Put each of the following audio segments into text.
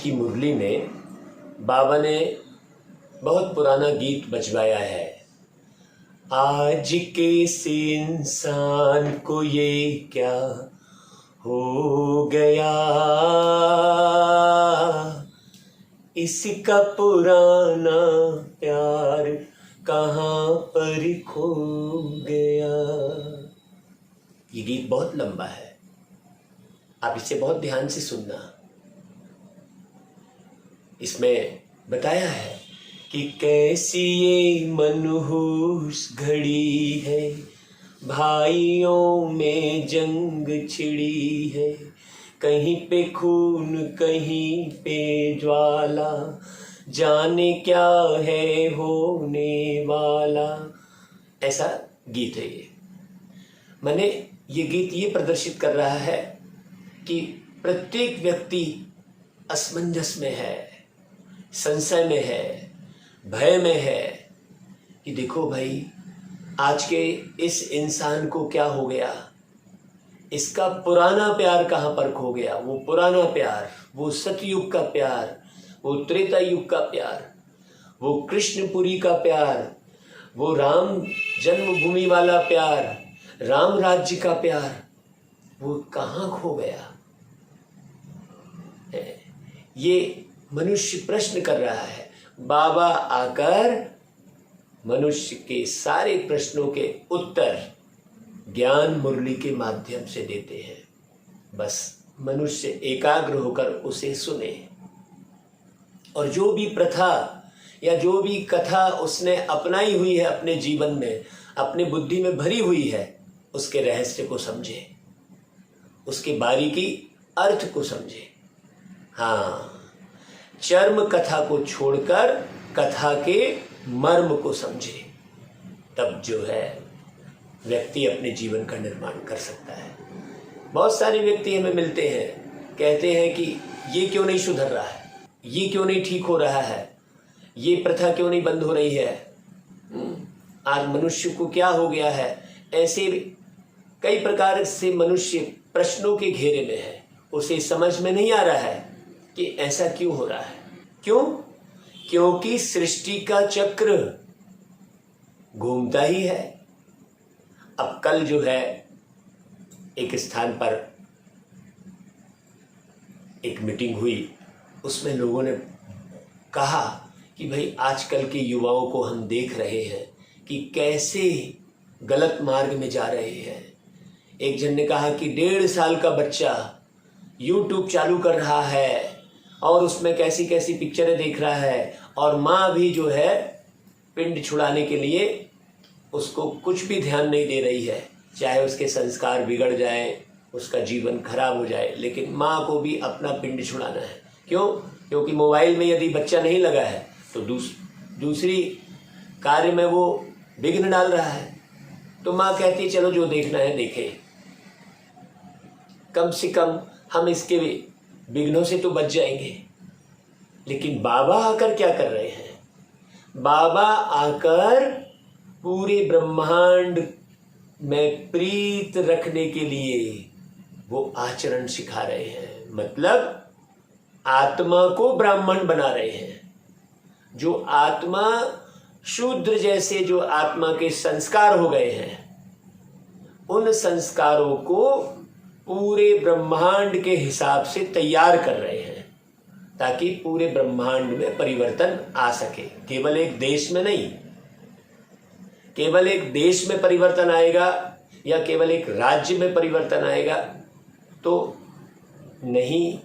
की मुरली में बाबा ने बहुत पुराना गीत बजवाया है। आज के इस इंसान को ये क्या हो गया, इसका पुराना प्यार कहाँ पर खो गया। ये गीत बहुत लंबा है, आप इसे बहुत ध्यान से सुनना। इसमें बताया है कि कैसी ये मनहूस घड़ी है, भाइयों में जंग छिड़ी है, कहीं पे खून कहीं पे ज्वाला, जाने क्या है होने वाला। ऐसा गीत है ये। मैंने ये गीत ये प्रदर्शित कर रहा है कि प्रत्येक व्यक्ति असमंजस में है, संशय में है, भय में है कि देखो भाई आज के इस इंसान को क्या हो गया, इसका पुराना प्यार कहाँ पर खो गया। वो पुराना प्यार, वो सतयुग का प्यार, वो त्रेता युग का प्यार, वो कृष्णपुरी का प्यार, वो राम जन्मभूमि वाला प्यार, राम राज्य का प्यार, वो कहाँ खो गया। ये मनुष्य प्रश्न कर रहा है। बाबा आकर मनुष्य के सारे प्रश्नों के उत्तर ज्ञान मुरली के माध्यम से देते हैं। बस मनुष्य एकाग्र होकर उसे सुने और जो भी प्रथा या जो भी कथा उसने अपनाई हुई है अपने जीवन में, अपने बुद्धि में भरी हुई है, उसके रहस्य को समझे, उसके बारीकी अर्थ को समझे। हाँ, चर्म कथा को छोड़कर कथा के मर्म को समझे, तब जो है व्यक्ति अपने जीवन का निर्माण कर सकता है। बहुत सारे व्यक्ति हमें मिलते हैं, कहते हैं कि ये क्यों नहीं सुधर रहा है, ये क्यों नहीं ठीक हो रहा है, ये प्रथा क्यों नहीं बंद हो रही है, आज मनुष्य को क्या हो गया है। ऐसे कई प्रकार से मनुष्य प्रश्नों के घेरे में है, उसे समझ में नहीं आ रहा है कि ऐसा क्यों हो रहा है। क्यों? क्योंकि सृष्टि का चक्र घूमता ही है। अब कल जो है एक स्थान पर एक मीटिंग हुई, उसमें लोगों ने कहा कि भाई आजकल के युवाओं को हम देख रहे हैं कि कैसे गलत मार्ग में जा रहे हैं। एक जन ने कहा कि 1.5 साल का बच्चा YouTube चालू कर रहा है और उसमें कैसी कैसी पिक्चरें देख रहा है, और माँ भी जो है पिंड छुड़ाने के लिए उसको कुछ भी ध्यान नहीं दे रही है, चाहे उसके संस्कार बिगड़ जाए, उसका जीवन खराब हो जाए, लेकिन माँ को भी अपना पिंड छुड़ाना है। क्यों? क्योंकि मोबाइल में यदि बच्चा नहीं लगा है तो दूसरी कार्य में वो विघ्न डाल रहा है। तो माँ कहती चलो जो देखना है देखे, कम से कम हम इसके विघ्नों से तो बच जाएंगे। लेकिन बाबा आकर क्या कर रहे हैं? बाबा आकर पूरे ब्रह्मांड में प्रीत रखने के लिए वो आचरण सिखा रहे हैं। मतलब आत्मा को ब्राह्मण बना रहे हैं। जो आत्मा शूद्र जैसे जो आत्मा के संस्कार हो गए हैं, उन संस्कारों को पूरे ब्रह्मांड के हिसाब से तैयार कर रहे हैं ताकि पूरे ब्रह्मांड में परिवर्तन आ सके। केवल एक देश में नहीं, केवल एक देश में परिवर्तन आएगा या केवल एक राज्य में परिवर्तन आएगा तो नहीं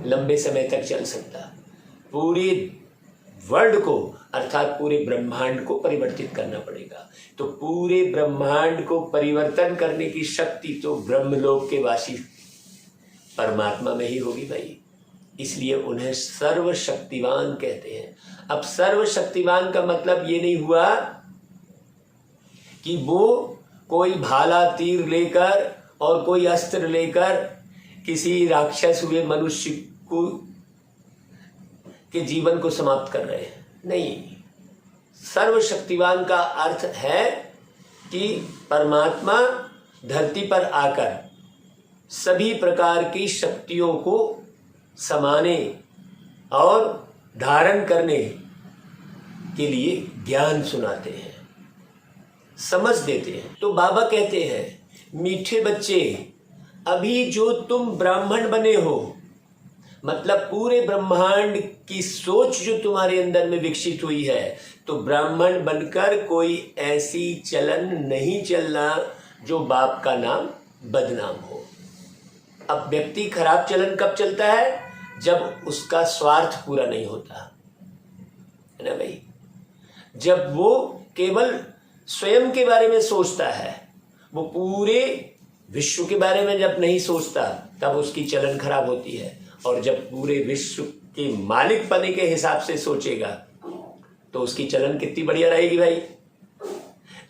लंबे समय तक चल सकता। पूरे वर्ल्ड को अर्थात पूरे ब्रह्मांड को परिवर्तित करना पड़ेगा। तो पूरे ब्रह्मांड को परिवर्तन करने की शक्ति तो ब्रह्मलोक के वासी परमात्मा में ही होगी भाई। इसलिए उन्हें सर्वशक्तिवान कहते हैं। अब सर्वशक्तिवान का मतलब ये नहीं हुआ कि वो कोई भाला तीर लेकर और कोई अस्त्र लेकर किसी राक्षस हुए मनुष्य को के जीवन को समाप्त कर रहे हैं। नहीं, सर्वशक्तिवान का अर्थ है कि परमात्मा धरती पर आकर सभी प्रकार की शक्तियों को समाने और धारण करने के लिए ज्ञान सुनाते हैं, समझ देते हैं। तो बाबा कहते हैं मीठे बच्चे, अभी जो तुम ब्राह्मण बने हो, मतलब पूरे ब्रह्मांड की सोच जो तुम्हारे अंदर में विकसित हुई है, तो ब्राह्मण बनकर कोई ऐसी चलन नहीं चलना जो बाप का नाम बदनाम हो। अब व्यक्ति खराब चलन कब चलता है? जब उसका स्वार्थ पूरा नहीं होता है ना भाई। जब वो केवल स्वयं के बारे में सोचता है, वो पूरे विश्व के बारे में जब नहीं सोचता, तब उसकी चलन खराब होती है। और जब पूरे विश्व के मालिक पने के हिसाब से सोचेगा तो उसकी चलन कितनी बढ़िया रहेगी भाई।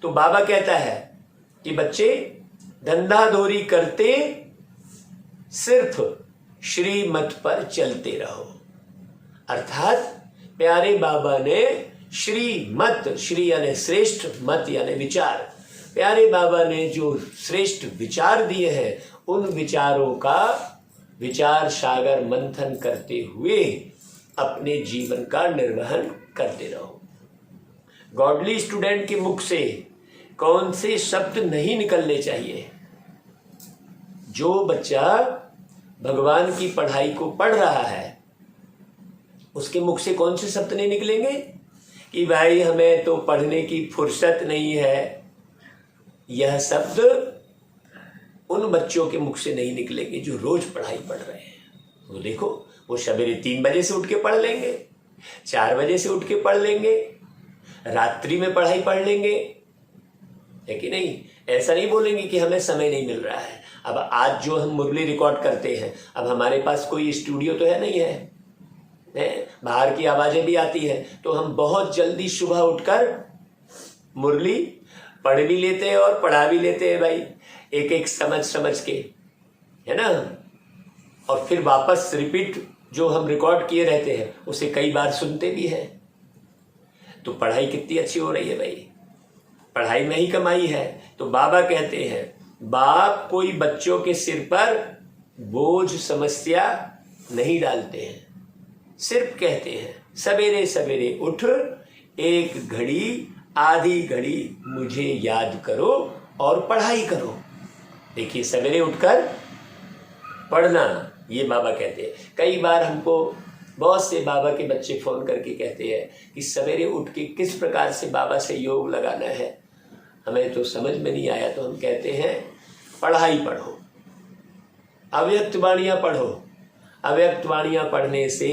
तो बाबा कहता है कि बच्चे धंधाधोरी करते सिर्फ श्रीमत पर चलते रहो। अर्थात प्यारे बाबा ने श्रीमत, श्री यानी श्रेष्ठ, मत यानी विचार, प्यारे बाबा ने जो श्रेष्ठ विचार दिए हैं, उन विचारों का विचार सागर मंथन करते हुए अपने जीवन का निर्वहन करते रहो। गॉडली स्टूडेंट के मुख से कौन से शब्द नहीं निकलने चाहिए? जो बच्चा भगवान की पढ़ाई को पढ़ रहा है, उसके मुख से कौन से शब्द नहीं निकलेंगे कि भाई हमें तो पढ़ने की फुर्सत नहीं है। यह शब्द उन बच्चों के मुख से नहीं निकलेंगे जो रोज पढ़ाई पढ़ रहे हैं। वो देखो, वो सवेरे 3 बजे से उठ के पढ़ लेंगे, 4 बजे से उठ के पढ़ लेंगे, रात्रि में पढ़ाई पढ़ लेंगे, है कि नहीं? ऐसा नहीं बोलेंगे कि हमें समय नहीं मिल रहा है। अब आज जो हम मुरली रिकॉर्ड करते हैं, अब हमारे पास कोई स्टूडियो तो है नहीं है, बाहर की आवाजें भी आती है, तो हम बहुत जल्दी सुबह उठकर मुरली पढ़ भी लेते हैं और पढ़ा भी लेते हैं भाई, एक एक समझ के, है ना। और फिर वापस रिपीट जो हम रिकॉर्ड किए रहते हैं उसे कई बार सुनते भी हैं। तो पढ़ाई कितनी अच्छी हो रही है भाई, पढ़ाई में ही कमाई है। तो बाबा कहते हैं बाप कोई बच्चों के सिर पर बोझ समस्या नहीं डालते हैं, सिर्फ कहते हैं सवेरे सवेरे उठ, एक घड़ी आधी घड़ी मुझे याद करो और पढ़ाई करो। देखिए, सवेरे उठकर पढ़ना, ये बाबा कहते हैं। कई बार हमको बहुत से बाबा के बच्चे फोन करके कहते हैं कि सवेरे उठ के किस प्रकार से बाबा से योग लगाना है, हमें तो समझ में नहीं आया। तो हम कहते हैं पढ़ाई पढ़ो, अव्यक्त वाणियाँ पढ़ो। अव्यक्त वाणियाँ पढ़ने से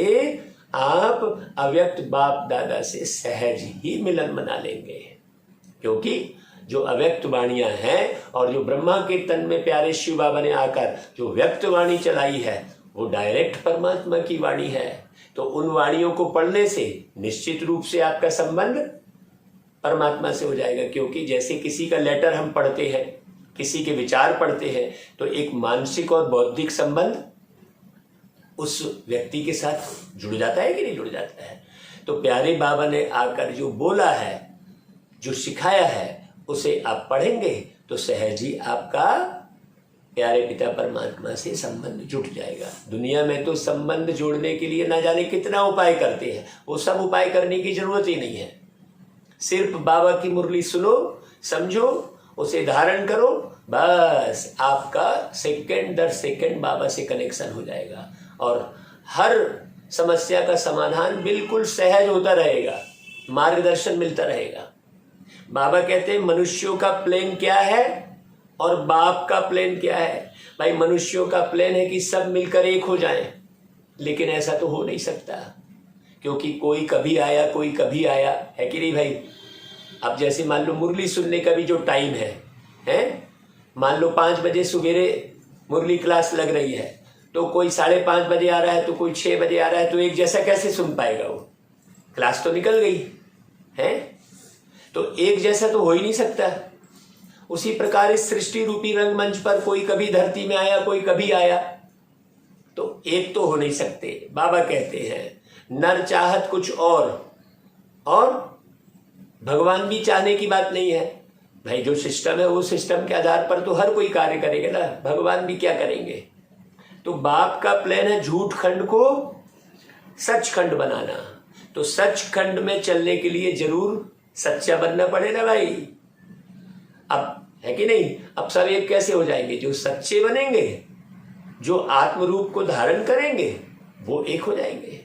आप अव्यक्त बाप दादा से सहज ही मिलन बना लेंगे, क्योंकि जो अव्यक्त वाणियाँ हैं और जो ब्रह्मा के तन में प्यारे शिव बाबा ने आकर जो व्यक्त वाणी चलाई है, वो डायरेक्ट परमात्मा की वाणी है। तो उन वाणियों को पढ़ने से निश्चित रूप से आपका संबंध परमात्मा से हो जाएगा। क्योंकि जैसे किसी का लेटर हम पढ़ते हैं, किसी के विचार पढ़ते हैं, तो एक मानसिक और बौद्धिक संबंध उस व्यक्ति के साथ जुड़ जाता है कि नहीं जुड़ जाता है। तो प्यारे बाबा ने आकर जो बोला है, जो सिखाया है, उसे आप पढ़ेंगे तो सहज ही आपका प्यारे पिता परमात्मा से संबंध जुट जाएगा। दुनिया में तो संबंध जोड़ने के लिए ना जाने कितना उपाय करते हैं, वो सब उपाय करने की जरूरत ही नहीं है। सिर्फ बाबा की मुरली सुनो, समझो, उसे धारण करो, बस आपका सेकंड दर सेकंड बाबा से कनेक्शन हो जाएगा और हर समस्या का समाधान बिल्कुल सहज होता रहेगा, मार्गदर्शन मिलता रहेगा। बाबा कहते हैं मनुष्यों का प्लान क्या है और बाप का प्लान क्या है। भाई, मनुष्यों का प्लान है कि सब मिलकर एक हो जाएं, लेकिन ऐसा तो हो नहीं सकता, क्योंकि कोई कभी आया, कोई कभी आया, है कि नहीं भाई। अब जैसे मान लो मुरली सुनने का भी जो टाइम है, मान लो 5 बजे सवेरे मुरली क्लास लग रही है, तो कोई 5:30 बजे आ रहा है, तो कोई 6 बजे आ रहा है, तो एक जैसा कैसे सुन पाएगा वो? क्लास तो निकल गई है, तो एक जैसा तो हो ही नहीं सकता। उसी प्रकार इस सृष्टि रूपी रंगमंच पर कोई कभी धरती में आया, कोई कभी आया, तो एक तो हो नहीं सकते। बाबा कहते हैं नर चाहत कुछ और भगवान भी चाहने की बात नहीं है। भाई, जो सिस्टम है वो सिस्टम के आधार पर तो हर कोई कार्य करेगा ना, भगवान भी क्या करेंगे। तो बाप का प्लान है झूठ खंड को सचखंड बनाना। तो सचखंड में चलने के लिए जरूर सच्चा बनना पड़े ना भाई। अब है कि नहीं, अब सब एक कैसे हो जाएंगे? जो सच्चे बनेंगे, जो आत्म रूप को धारण करेंगे, वो एक हो जाएंगे।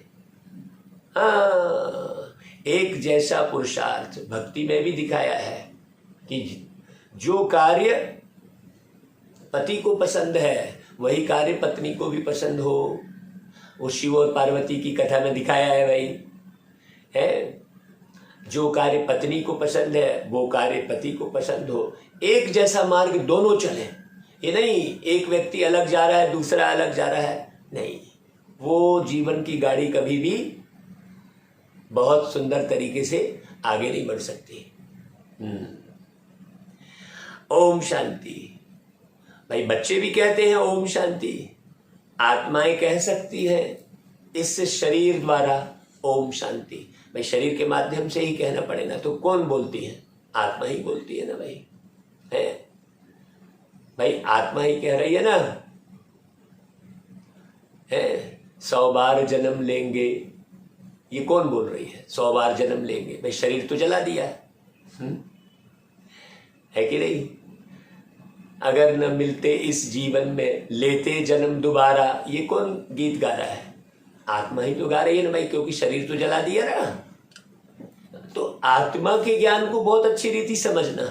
हाँ, एक जैसा पुरुषार्थ भक्ति में भी दिखाया है कि जो कार्य पति को पसंद है वही कार्य पत्नी को भी पसंद हो। वो शिव और पार्वती की कथा में दिखाया है भाई, है जो कार्य पत्नी को पसंद है वो कार्य पति को पसंद हो। एक जैसा मार्ग दोनों चले, ये नहीं एक व्यक्ति अलग जा रहा है दूसरा अलग जा रहा है, नहीं, वो जीवन की गाड़ी कभी भी बहुत सुंदर तरीके से आगे नहीं बढ़ सकती। ओम शांति। भाई बच्चे भी कहते हैं ओम शांति, आत्माएं कह सकती हैं इस शरीर द्वारा ओम शांति। भाई शरीर के माध्यम से ही कहना पड़े ना, तो कौन बोलती है? आत्मा ही बोलती है ना भाई, है भाई, आत्मा ही कह रही है ना, है 100 बार जन्म लेंगे, ये कौन बोल रही है? 100 बार जन्म लेंगे, भाई शरीर तो जला दिया है कि नहीं? अगर न मिलते इस जीवन में लेते जन्म दोबारा, ये कौन गीत गा रहा है? आत्मा ही तो गा रही है ना भाई, क्योंकि शरीर तो जला दिया ना। तो आत्मा के ज्ञान को बहुत अच्छी रीति समझना।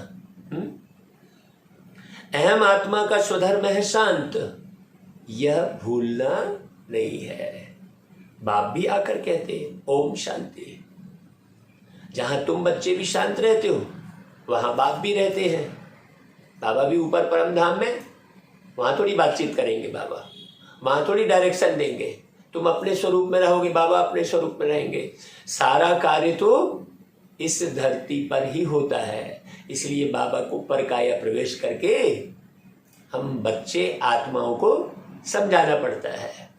अहम आत्मा का स्वधर्म है शांत, यह भूलना नहीं है। बाप भी आकर कहते ओम शांति। जहां तुम बच्चे भी शांत रहते हो वहां बाप भी रहते हैं। बाबा भी ऊपर परम धाम में, वहां थोड़ी बातचीत करेंगे बाबा, वहां थोड़ी डायरेक्शन देंगे। तुम अपने स्वरूप में रहोगे, बाबा अपने स्वरूप में रहेंगे। सारा कार्य तो इस धरती पर ही होता है, इसलिए बाबा को पर काया प्रवेश करके हम बच्चे आत्माओं को समझाना पड़ता है।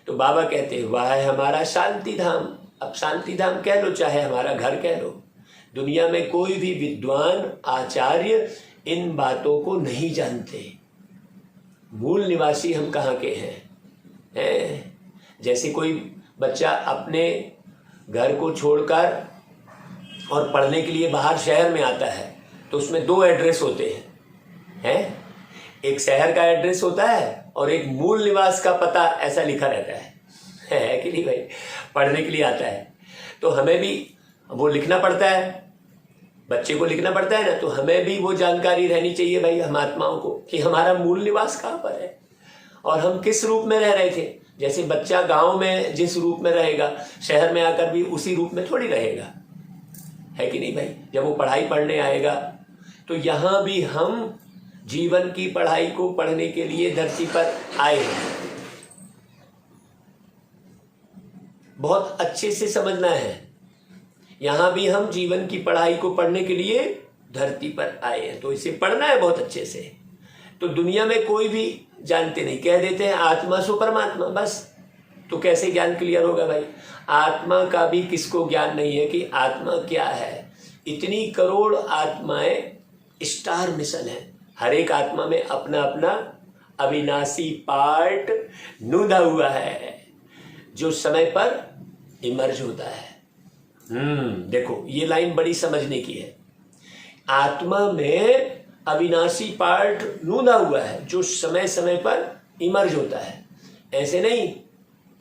तो बाबा कहते हैं वह है हमारा शांति धाम। अब शांति धाम कह लो चाहे हमारा घर कह लो, दुनिया में कोई भी विद्वान आचार्य इन बातों को नहीं जानते। मूल निवासी हम कहाँ के हैं? जैसे कोई बच्चा अपने घर को छोड़कर और पढ़ने के लिए बाहर शहर में आता है तो उसमें 2 एड्रेस होते हैं, एक शहर का एड्रेस होता है और एक मूल निवास का पता ऐसा लिखा रहता है कि नहीं भाई? पढ़ने के लिए आता है तो हमें भी वो लिखना पड़ता है, बच्चे को लिखना पड़ता है ना, तो हमें भी वो जानकारी रहनी चाहिए भाई हम आत्माओं को कि हमारा मूल निवास कहाँ पर है और हम किस रूप में रह रहे थे। जैसे बच्चा गांव में जिस रूप में रहेगा शहर में आकर भी उसी रूप में थोड़ी रहेगा, है कि नहीं भाई? जब वो पढ़ाई पढ़ने आएगा तो यहाँ भी हम जीवन की पढ़ाई को पढ़ने के लिए धरती पर आए हैं। बहुत अच्छे से समझना है, यहाँ भी हम जीवन की पढ़ाई को पढ़ने के लिए धरती पर आए हैं, तो इसे पढ़ना है बहुत अच्छे से। तो दुनिया में कोई भी जानते नहीं, कह देते हैं आत्मा सो परमात्मा, बस। तो कैसे ज्ञान क्लियर होगा भाई? आत्मा का भी किसको ज्ञान नहीं है कि आत्मा क्या है। इतनी करोड़ आत्माएं स्टार मिशन है, हर एक आत्मा में अपना अपना अविनाशी पार्ट नूंदा हुआ है जो समय पर इमर्ज होता है। देखो ये लाइन बड़ी समझने की है। आत्मा में अविनाशी पार्ट नूंदा हुआ है जो समय समय पर इमर्ज होता है। ऐसे नहीं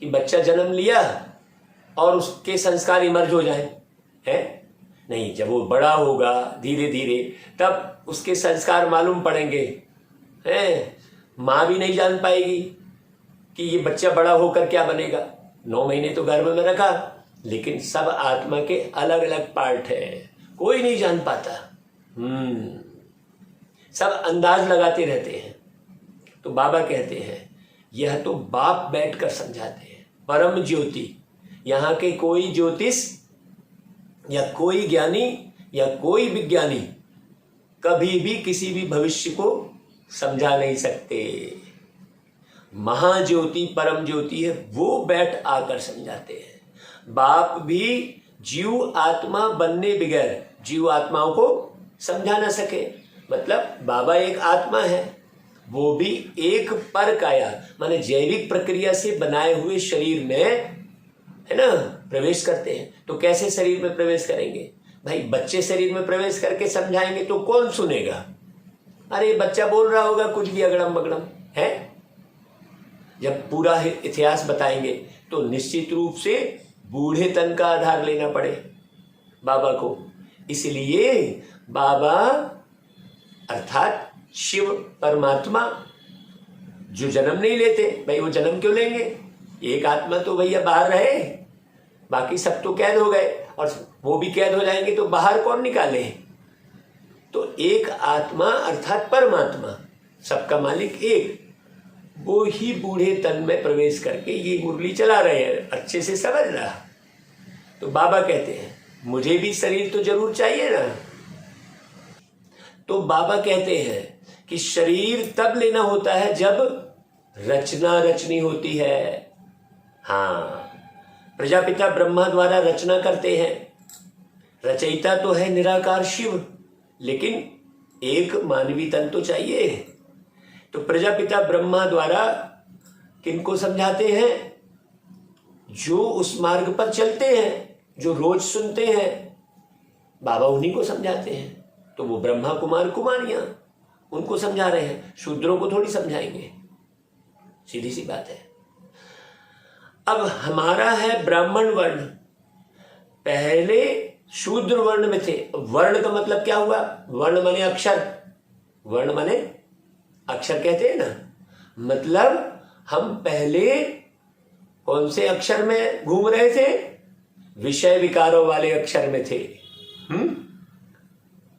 कि बच्चा जन्म लिया और उसके संस्कार इमर्ज हो जाए, है नहीं। जब वो बड़ा होगा धीरे धीरे तब उसके संस्कार मालूम पड़ेंगे, हैं। माँ भी नहीं जान पाएगी कि ये बच्चा बड़ा होकर क्या बनेगा। 9 महीने तो गर्भ में रखा, लेकिन सब आत्मा के अलग अलग पार्ट है, कोई नहीं जान पाता। सब अंदाज लगाते रहते हैं। तो बाबा कहते हैं यह तो बाप बैठकर समझाते हैं। परम ज्योति, यहाँ के कोई ज्योतिष या कोई ज्ञानी या कोई विज्ञानी कभी भी किसी भी भविष्य को समझा नहीं सकते। महाज्योति परम ज्योति है, वो बैठ आकर समझाते हैं। बाप भी जीव आत्मा बनने बगैर जीव आत्माओं को समझा ना सके। मतलब बाबा एक आत्मा है, वो भी एक पर काया माने जैविक प्रक्रिया से बनाए हुए शरीर में, है ना, प्रवेश करते हैं। तो कैसे शरीर में प्रवेश करेंगे भाई? बच्चे शरीर में प्रवेश करके समझाएंगे तो कौन सुनेगा? अरे बच्चा बोल रहा होगा कुछ भी अगड़म बगड़म है। जब पूरा इतिहास बताएंगे तो निश्चित रूप से बूढ़े तन का आधार लेना पड़े बाबा को। इसलिए बाबा अर्थात शिव परमात्मा जो जन्म नहीं लेते भाई, वो जन्म क्यों लेंगे? एक आत्मा तो भैया बाहर रहे, बाकी सब तो कैद हो गए, और वो भी कैद हो जाएंगे तो बाहर कौन निकाले? तो एक आत्मा अर्थात परमात्मा, सबका मालिक एक, वो ही बूढ़े तन में प्रवेश करके ये मुरली चला रहे हैं। अच्छे से समझ रहा। तो बाबा कहते हैं मुझे भी शरीर तो जरूर चाहिए ना। तो बाबा कहते हैं कि शरीर तब लेना होता है जब रचना रचनी होती है। हाँ, प्रजापिता ब्रह्मा द्वारा रचना करते हैं। रचयिता तो है निराकार शिव, लेकिन एक मानवी तन तो चाहिए। तो प्रजापिता ब्रह्मा द्वारा किनको समझाते हैं? जो उस मार्ग पर चलते हैं, जो रोज सुनते हैं, बाबा उन्हीं को समझाते हैं। तो वो ब्रह्मा कुमार कुमारियां उनको समझा रहे हैं, शूद्रों को थोड़ी समझाएंगे। सीधी सी बात है। अब हमारा है ब्राह्मण वर्ण, पहले शूद्र वर्ण में थे। वर्ण का मतलब क्या हुआ? वर्ण माने अक्षर, वर्ण माने अक्षर कहते हैं ना। मतलब हम पहले कौन से अक्षर में घूम रहे थे? विषय विकारों वाले अक्षर में थे।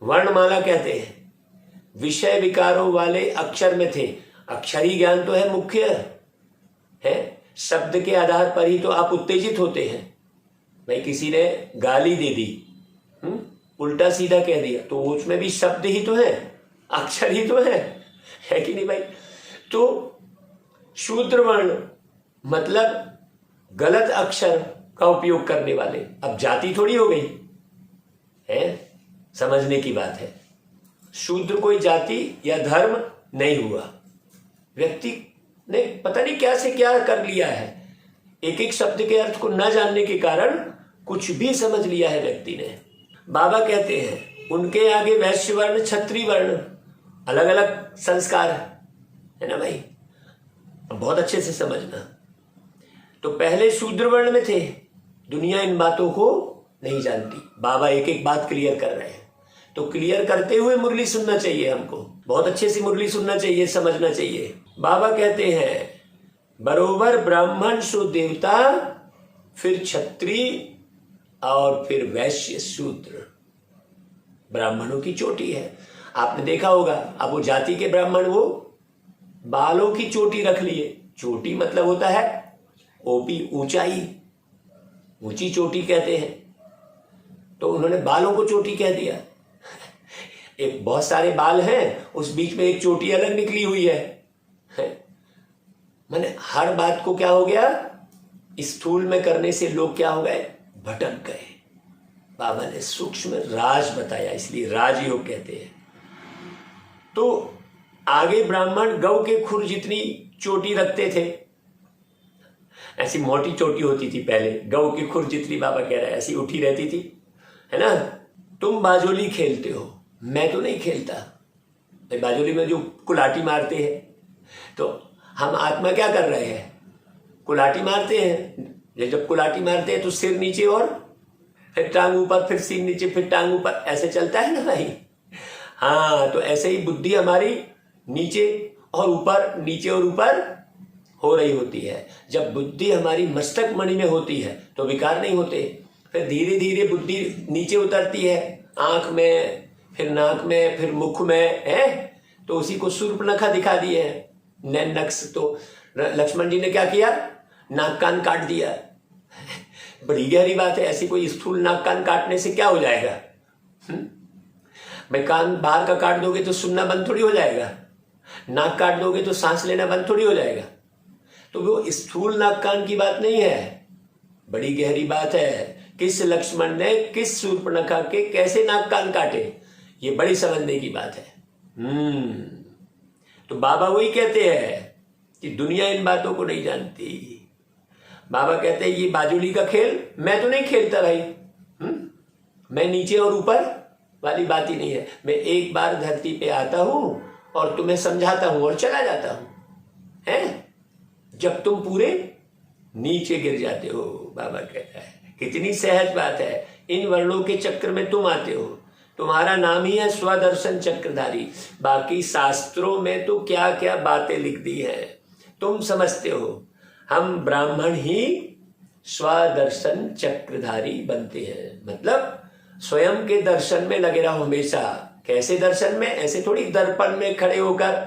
वर्णमाला कहते हैं, विषय विकारों वाले अक्षर में थे। अक्षरी ज्ञान तो है मुख्य है, शब्द के आधार पर ही तो आप उत्तेजित होते हैं। भाई किसी ने गाली दे दी, उल्टा सीधा कह दिया, तो उसमें भी शब्द ही तो है, अक्षर ही तो है कि नहीं भाई? तो शूद्र वर्ण मतलब गलत अक्षर का उपयोग करने वाले। अब जाति थोड़ी हो गई है, समझने की बात है। शूद्र कोई जाति या धर्म नहीं हुआ, व्यक्ति ने पता नहीं क्या से क्या कर लिया है। एक एक शब्द के अर्थ को न जानने के कारण कुछ भी समझ लिया है व्यक्ति ने। बाबा कहते हैं उनके आगे वैश्य वर्ण क्षत्रिय वर्ण अलग अलग संस्कार है ना भाई, बहुत अच्छे से समझना। तो पहले शूद्र वर्ण में थे, दुनिया इन बातों को नहीं जानती। बाबा एक एक बात क्लियर कर रहे हैं, तो क्लियर करते हुए मुरली सुनना चाहिए हमको, बहुत अच्छे से मुरली सुनना चाहिए, समझना चाहिए। बाबा कहते हैं बरोबर ब्राह्मण सो देवता, फिर क्षत्रिय और फिर वैश्य शूद्र। ब्राह्मणों की चोटी है, आपने देखा होगा। अब वो जाति के ब्राह्मण वो बालों की चोटी रख लिए। चोटी मतलब होता है ओपी, ऊंचाई, ऊंची चोटी कहते हैं। तो उन्होंने बालों को चोटी कह दिया। एक बहुत सारे बाल हैं, उस बीच में एक चोटी अलग निकली हुई है। मैंने हर बात को क्या हो गया, स्थूल में करने से लोग क्या हो गए, भटक गए। बाबा ने सूक्ष्म राज बताया, इसलिए राजयोग कहते हैं। तो आगे ब्राह्मण गौ के खुर जितनी चोटी रखते थे, ऐसी मोटी चोटी होती थी पहले, गौ के खुर जितनी, बाबा कह रहे हैं ऐसी उठी रहती थी, है ना। तुम बाजोली खेलते हो, मैं तो नहीं खेलता। बाजोली में जो कुलाटी मारते हैं, तो हम आत्मा क्या कर रहे हैं, कुलाटी मारते हैं। जब कुलाटी मारते हैं तो सिर नीचे और फिर टांग ऊपर, फिर सिर नीचे, फिर टांग ऊपर, ऐसे चलता है ना भाई। हाँ, तो ऐसे ही बुद्धि हमारी नीचे और ऊपर, नीचे और ऊपर हो रही होती है। जब बुद्धि हमारी मस्तक मणि में होती है तो विकार नहीं होते। फिर धीरे धीरे बुद्धि नीचे उतरती है, आंख में, फिर नाक में, फिर मुख में, है। तो उसी को शूर्पणखा दिखा दिए है, नैन नक्श। तो लक्ष्मण जी ने क्या किया, नाक कान काट दिया। बड़ी गहरी बात है, ऐसी कोई स्थूल नाक कान काटने से क्या हो जाएगा? भाई कान बाहर का काट दोगे तो सुनना बंद थोड़ी हो जाएगा, नाक काट दोगे तो सांस लेना बंद थोड़ी हो जाएगा। तो वो स्थूल नाक कान की बात नहीं है, बड़ी गहरी बात है। किस लक्ष्मण ने किस शूर्पणखा के कैसे नाक कान काटे, ये बड़ी समझने की बात है। तो तो बाबा वही कहते हैं कि दुनिया इन बातों को नहीं जानती। बाबा कहते हैं ये बाजुली का खेल मैं तो नहीं खेलता भाई। मैं नीचे और ऊपर वाली बात ही नहीं है। मैं एक बार धरती पे आता हूं और तुम्हें समझाता हूं और चला जाता हूं, है? जब तुम पूरे नीचे गिर जाते हो, बाबा कहता है। कितनी सहज बात है। इन वर्णों के चक्र में तुम आते हो, तुम्हारा नाम ही है स्वदर्शन चक्रधारी। बाकी शास्त्रों में तो क्या क्या बातें लिख दी हैं, तुम समझते हो। हम ब्राह्मण ही स्वदर्शन चक्रधारी बनते हैं, मतलब स्वयं के दर्शन में लगे रहो हमेशा। कैसे दर्शन में? ऐसे थोड़ी दर्पण में खड़े होकर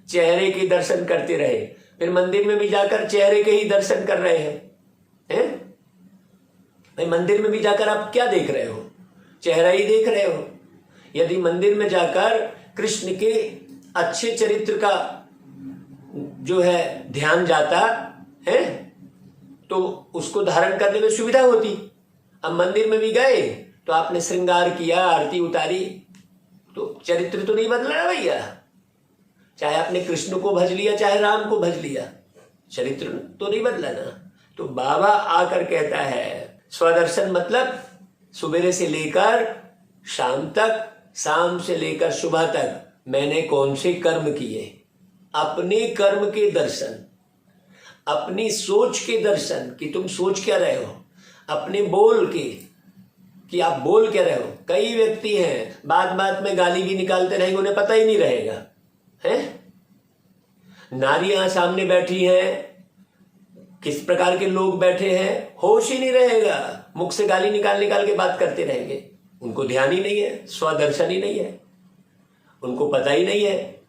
चेहरे के दर्शन करते रहे, फिर मंदिर में भी जाकर चेहरे के ही दर्शन कर रहे हैं। भाई मंदिर में भी जाकर आप क्या देख रहे हो? चेहरा ही देख रहे हो। यदि मंदिर में जाकर कृष्ण के अच्छे चरित्र का जो है ध्यान जाता है तो उसको धारण करने में सुविधा होती। अब मंदिर में भी गए तो आपने श्रृंगार किया, आरती उतारी, तो चरित्र तो नहीं बदला ना भैया। चाहे आपने कृष्ण को भज लिया चाहे राम को भज लिया, चरित्र तो नहीं बदला ना। तो बाबा आकर कहता है स्वदर्शन मतलब सुबह से लेकर शाम तक, शाम से लेकर सुबह तक मैंने कौन से कर्म किए, अपने कर्म के दर्शन, अपनी सोच के दर्शन कि तुम सोच क्या रहे हो, अपने बोल के कि आप बोल क्या रहे हो। कई व्यक्ति हैं बात बात में गाली भी निकालते रहेंगे, उन्हें पता ही नहीं रहेगा, है? नारियां सामने बैठी हैं, किस प्रकार के लोग बैठे हैं, होश ही नहीं रहेगा, मुख से गाली निकाल निकाल के बात करते रहेंगे। उनको ध्यान ही नहीं है, स्वदर्शन ही नहीं है, उनको पता ही नहीं है।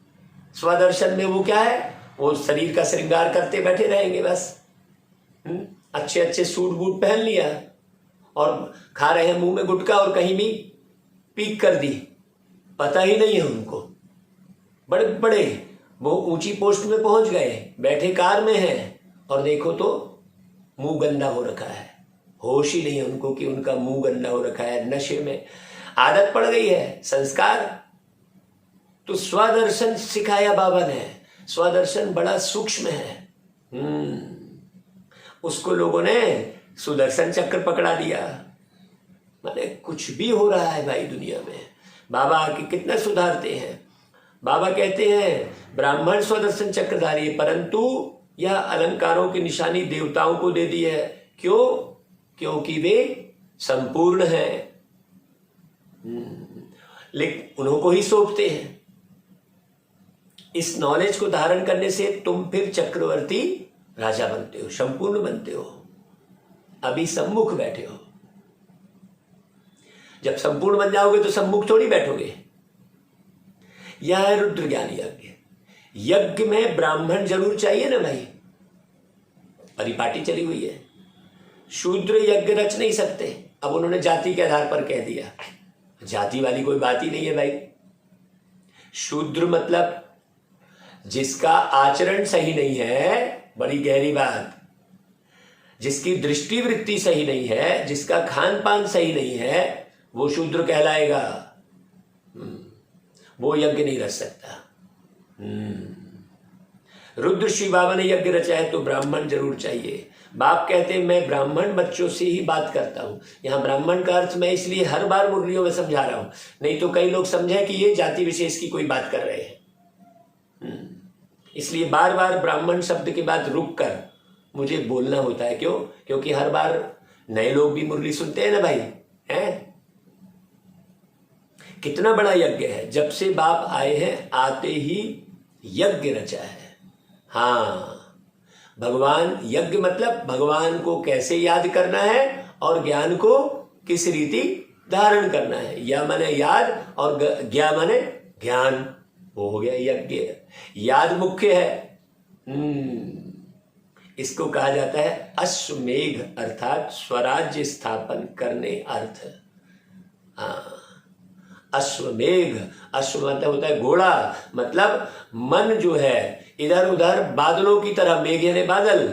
स्वदर्शन में वो क्या है, वो शरीर का श्रृंगार करते बैठे रहेंगे बस। अच्छे अच्छे सूट बूट पहन लिया और खा रहे हैं मुंह में गुटखा और कहीं भी पीक कर दी, पता ही नहीं है उनको। बड़े बड़े वो ऊंची पोस्ट में पहुंच गए, बैठे कार में हैं और देखो तो मुंह गंदा हो रखा है, होश ही नहीं है उनको कि उनका मुंह गंदा हो रखा है। नशे में आदत पड़ गई है, संस्कार। तो स्वदर्शन सिखाया बाबा ने। स्वदर्शन बड़ा सूक्ष्म है। उसको लोगों ने सुदर्शन चक्र पकड़ा दिया। माने कुछ भी हो रहा है भाई दुनिया में, बाबा आके कितना सुधारते हैं। बाबा कहते हैं ब्राह्मण स्वदर्शन चक्रधारी है, परंतु यह अलंकारों की निशानी देवताओं को दे दी है। क्यों? क्योंकि वे संपूर्ण हैं, लेकिन उन्हों को ही सौंपते हैं। इस नॉलेज को धारण करने से तुम फिर चक्रवर्ती राजा बनते हो, संपूर्ण बनते हो। अभी सम्मुख बैठे हो, जब संपूर्ण बन जाओगे तो सम्मुख थोड़ी बैठोगे। यह है रुद्र ज्ञान यज्ञ। यज्ञ में ब्राह्मण जरूर चाहिए ना भाई, परिपाटी चली हुई है। शूद्र यज्ञ रच नहीं सकते। अब उन्होंने जाति के आधार पर कह दिया, जाति वाली कोई बात ही नहीं है भाई। शूद्र मतलब जिसका आचरण सही नहीं है, बड़ी गहरी बात, जिसकी दृष्टि वृत्ति सही नहीं है, जिसका खान पान सही नहीं है, वो शूद्र कहलाएगा। वो यज्ञ नहीं रच सकता। रुद्र श्री बाबा ने यज्ञ रचा है तो ब्राह्मण जरूर चाहिए। बाप कहते हैं मैं ब्राह्मण बच्चों से ही बात करता हूं। यहां ब्राह्मण का अर्थ मैं इसलिए हर बार मुरलियों में समझा रहा हूं, नहीं तो कई लोग समझे कि ये जाति विशेष की कोई बात कर रहे हैं। इसलिए बार बार ब्राह्मण शब्द के बाद रुक कर मुझे बोलना होता है। क्यों? क्योंकि हर बार नए लोग भी मुरली सुनते हैं ना भाई, हैं? कितना बड़ा यज्ञ है। जब से बाप आए हैं आते ही यज्ञ रचा है। हाँ, भगवान, यज्ञ मतलब भगवान को कैसे याद करना है और ज्ञान को किस रीति धारण करना है। या माने याद और ज्ञा माने ज्ञान, वो हो गया यज्ञ। याद मुख्य है। इसको कहा जाता है अश्वमेघ, अर्थात स्वराज्य स्थापन करने अर्थ। हाँ, अश्वमेघ, अश्व मतलब होता है घोड़ा, मतलब मन जो है इधर उधर बादलों की तरह, मेघ यानी बादल,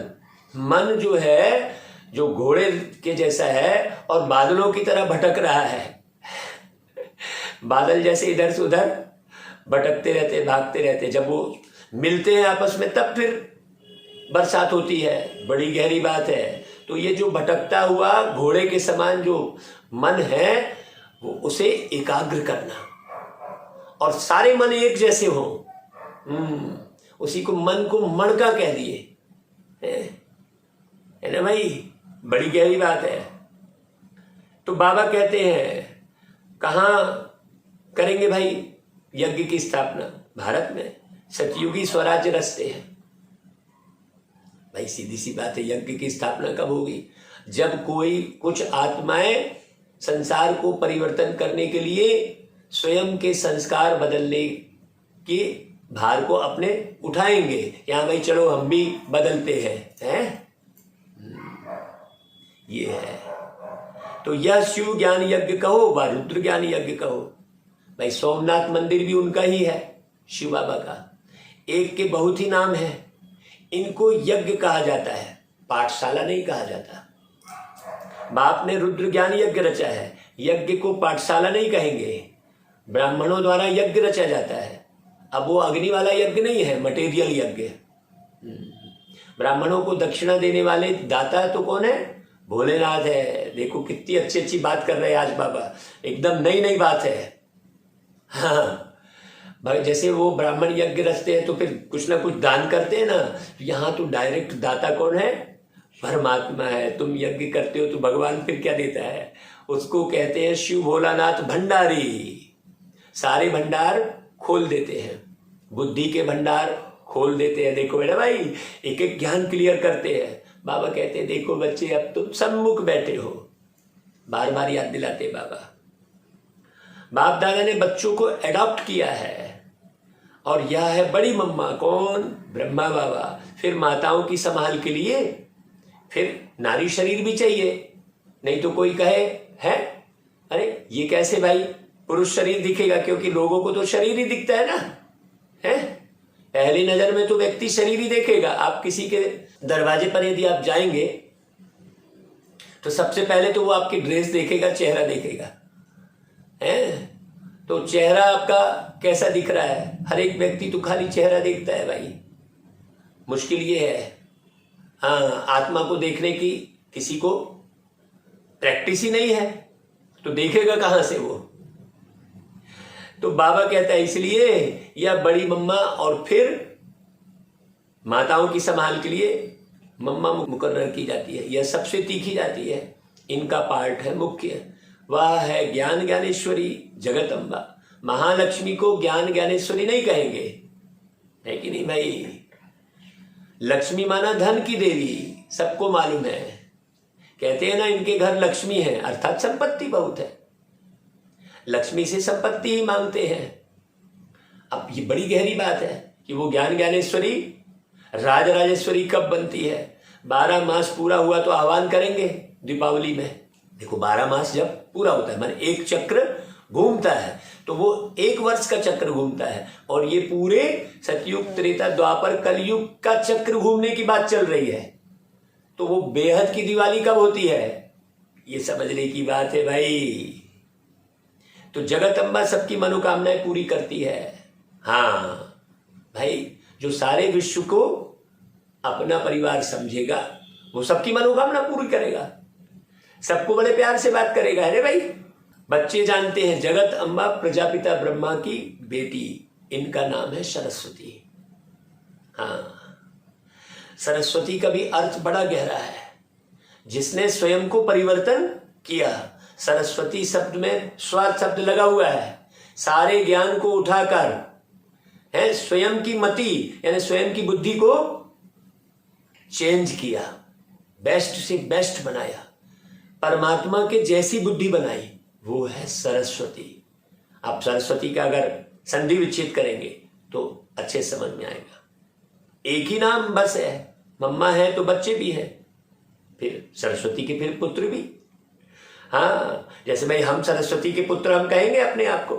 मन जो है जो घोड़े के जैसा है और बादलों की तरह भटक रहा है। बादल जैसे इधर से उधर भटकते रहते, भागते रहते। जब वो मिलते हैं आपस में तब फिर बरसात होती है। बड़ी गहरी बात है। तो ये जो भटकता हुआ घोड़े के समान जो मन है वो उसे एकाग्र करना, और सारे मन एक जैसे हों। उसी को मन को मणका कह दिए, है ना भाई? बड़ी गहरी बात है। तो बाबा कहते हैं कहाँ करेंगे भाई यज्ञ की स्थापना? भारत में सतयुगी स्वराज्य रचते हैं भाई। सीधी सी बात है, यज्ञ की स्थापना कब होगी? जब कोई कुछ आत्माएं संसार को परिवर्तन करने के लिए स्वयं के संस्कार बदलने के भार को अपने उठाएंगे। यहाँ भाई चलो हम भी बदलते हैं। ये है। तो यह शिव ज्ञान यज्ञ कहो व रुद्र ज्ञान यज्ञ कहो। भाई सोमनाथ मंदिर भी उनका ही है, शिव बाबा का। एक के बहुत ही नाम है। इनको यज्ञ कहा जाता है, पाठशाला नहीं कहा जाता। बाप ने रुद्र ज्ञान यज्ञ रचा है, यज्ञ को पाठशाला नहीं कहेंगे। ब्राह्मणों द्वारा यज्ञ रचा जाता है। अब वो अग्नि वाला यज्ञ नहीं है, मटेरियल यज्ञ। ब्राह्मणों को दक्षिणा देने वाले दाता तो कौन है? भोलेनाथ है। देखो कितनी अच्छी अच्छी बात कर रहे हैं आज बाबा, एकदम नई नई बात है। हाँ भाई, जैसे वो ब्राह्मण यज्ञ रचते हैं तो फिर कुछ ना कुछ दान करते हैं ना, यहाँ तो डायरेक्ट दाता कौन है? परमात्मा है। तुम यज्ञ करते हो तो भगवान फिर क्या देता है? उसको कहते हैं शिव भोलानाथ भंडारी। सारे भंडार खोल देते हैं, बुद्धि के भंडार खोल देते हैं। देखो बेटा भाई, एक एक ज्ञान क्लियर करते हैं। बाबा कहते हैं देखो बच्चे अब तुम सम्मुख बैठे हो। बार बार याद दिलाते बाबा। बाप दादा ने बच्चों को एडॉप्ट किया है, और यह है बड़ी मम्मा कौन? ब्रह्मा बाबा। फिर माताओं की संभाल के लिए फिर नारी शरीर भी चाहिए, नहीं तो कोई कहे है अरे ये कैसे भाई पुरुष शरीर दिखेगा? क्योंकि लोगों को तो शरीर ही दिखता है ना, है? पहली नजर में तो व्यक्ति शरीर ही देखेगा। आप किसी के दरवाजे पर यदि आप जाएंगे तो सबसे पहले तो वो आपकी ड्रेस देखेगा, चेहरा देखेगा, है? तो चेहरा आपका कैसा दिख रहा है? हर एक व्यक्ति तो खाली चेहरा देखता है भाई। मुश्किल ये है। हाँ, आत्मा को देखने की किसी को प्रैक्टिस ही नहीं है तो देखेगा कहां से वो? तो बाबा कहता है इसलिए यह बड़ी मम्मा और फिर माताओं की संभाल के लिए मम्मा मुकर्रर की जाती है। यह सबसे तीखी जाती है, इनका पार्ट है मुख्य। वह है ज्ञान ज्ञानेश्वरी जगदम्बा। महालक्ष्मी को ज्ञान ज्ञानेश्वरी नहीं कहेंगे, है कि नहीं भाई? लक्ष्मी माना धन की देवी, सबको मालूम है। कहते हैं ना इनके घर लक्ष्मी है, अर्थात संपत्ति बहुत है। लक्ष्मी से संपत्ति ही मांगते हैं। अब ये बड़ी गहरी बात है कि वो ज्ञान ज्ञानेश्वरी राज राजेश्वरी कब बनती है? 12 मास पूरा हुआ तो आह्वान करेंगे दीपावली में। देखो 12 मास जब पूरा होता है, माने एक चक्र घूमता है, तो वो 1 वर्ष का चक्र घूमता है। और ये पूरे सतयुग त्रेता द्वापर कलयुग का चक्र घूमने की बात चल रही है। तो वो बेहद की दिवाली कब होती है? ये समझने की बात है भाई। तो जगत अम्बा सबकी मनोकामनाएं पूरी करती है। हाँ भाई, जो सारे विश्व को अपना परिवार समझेगा वो सबकी मनोकामना पूरी करेगा, सबको बड़े प्यार से बात करेगा। है भाई, बच्चे जानते हैं जगत अम्बा प्रजापिता ब्रह्मा की बेटी, इनका नाम है सरस्वती। हाँ, सरस्वती का भी अर्थ बड़ा गहरा है, जिसने स्वयं को परिवर्तन किया। सरस्वती शब्द में स्व शब्द लगा हुआ है। सारे ज्ञान को उठाकर है स्वयं की मति यानी स्वयं की बुद्धि को चेंज किया, बेस्ट से बेस्ट बनाया, परमात्मा के जैसी बुद्धि बनाई, वो है सरस्वती। आप सरस्वती का अगर संधि विच्छेद करेंगे तो अच्छे समझ में आएगा। एक ही नाम बस है, मम्मा है तो बच्चे भी हैं, फिर सरस्वती के फिर पुत्र भी। हाँ, जैसे भाई हम सरस्वती के पुत्र हम कहेंगे अपने आप को,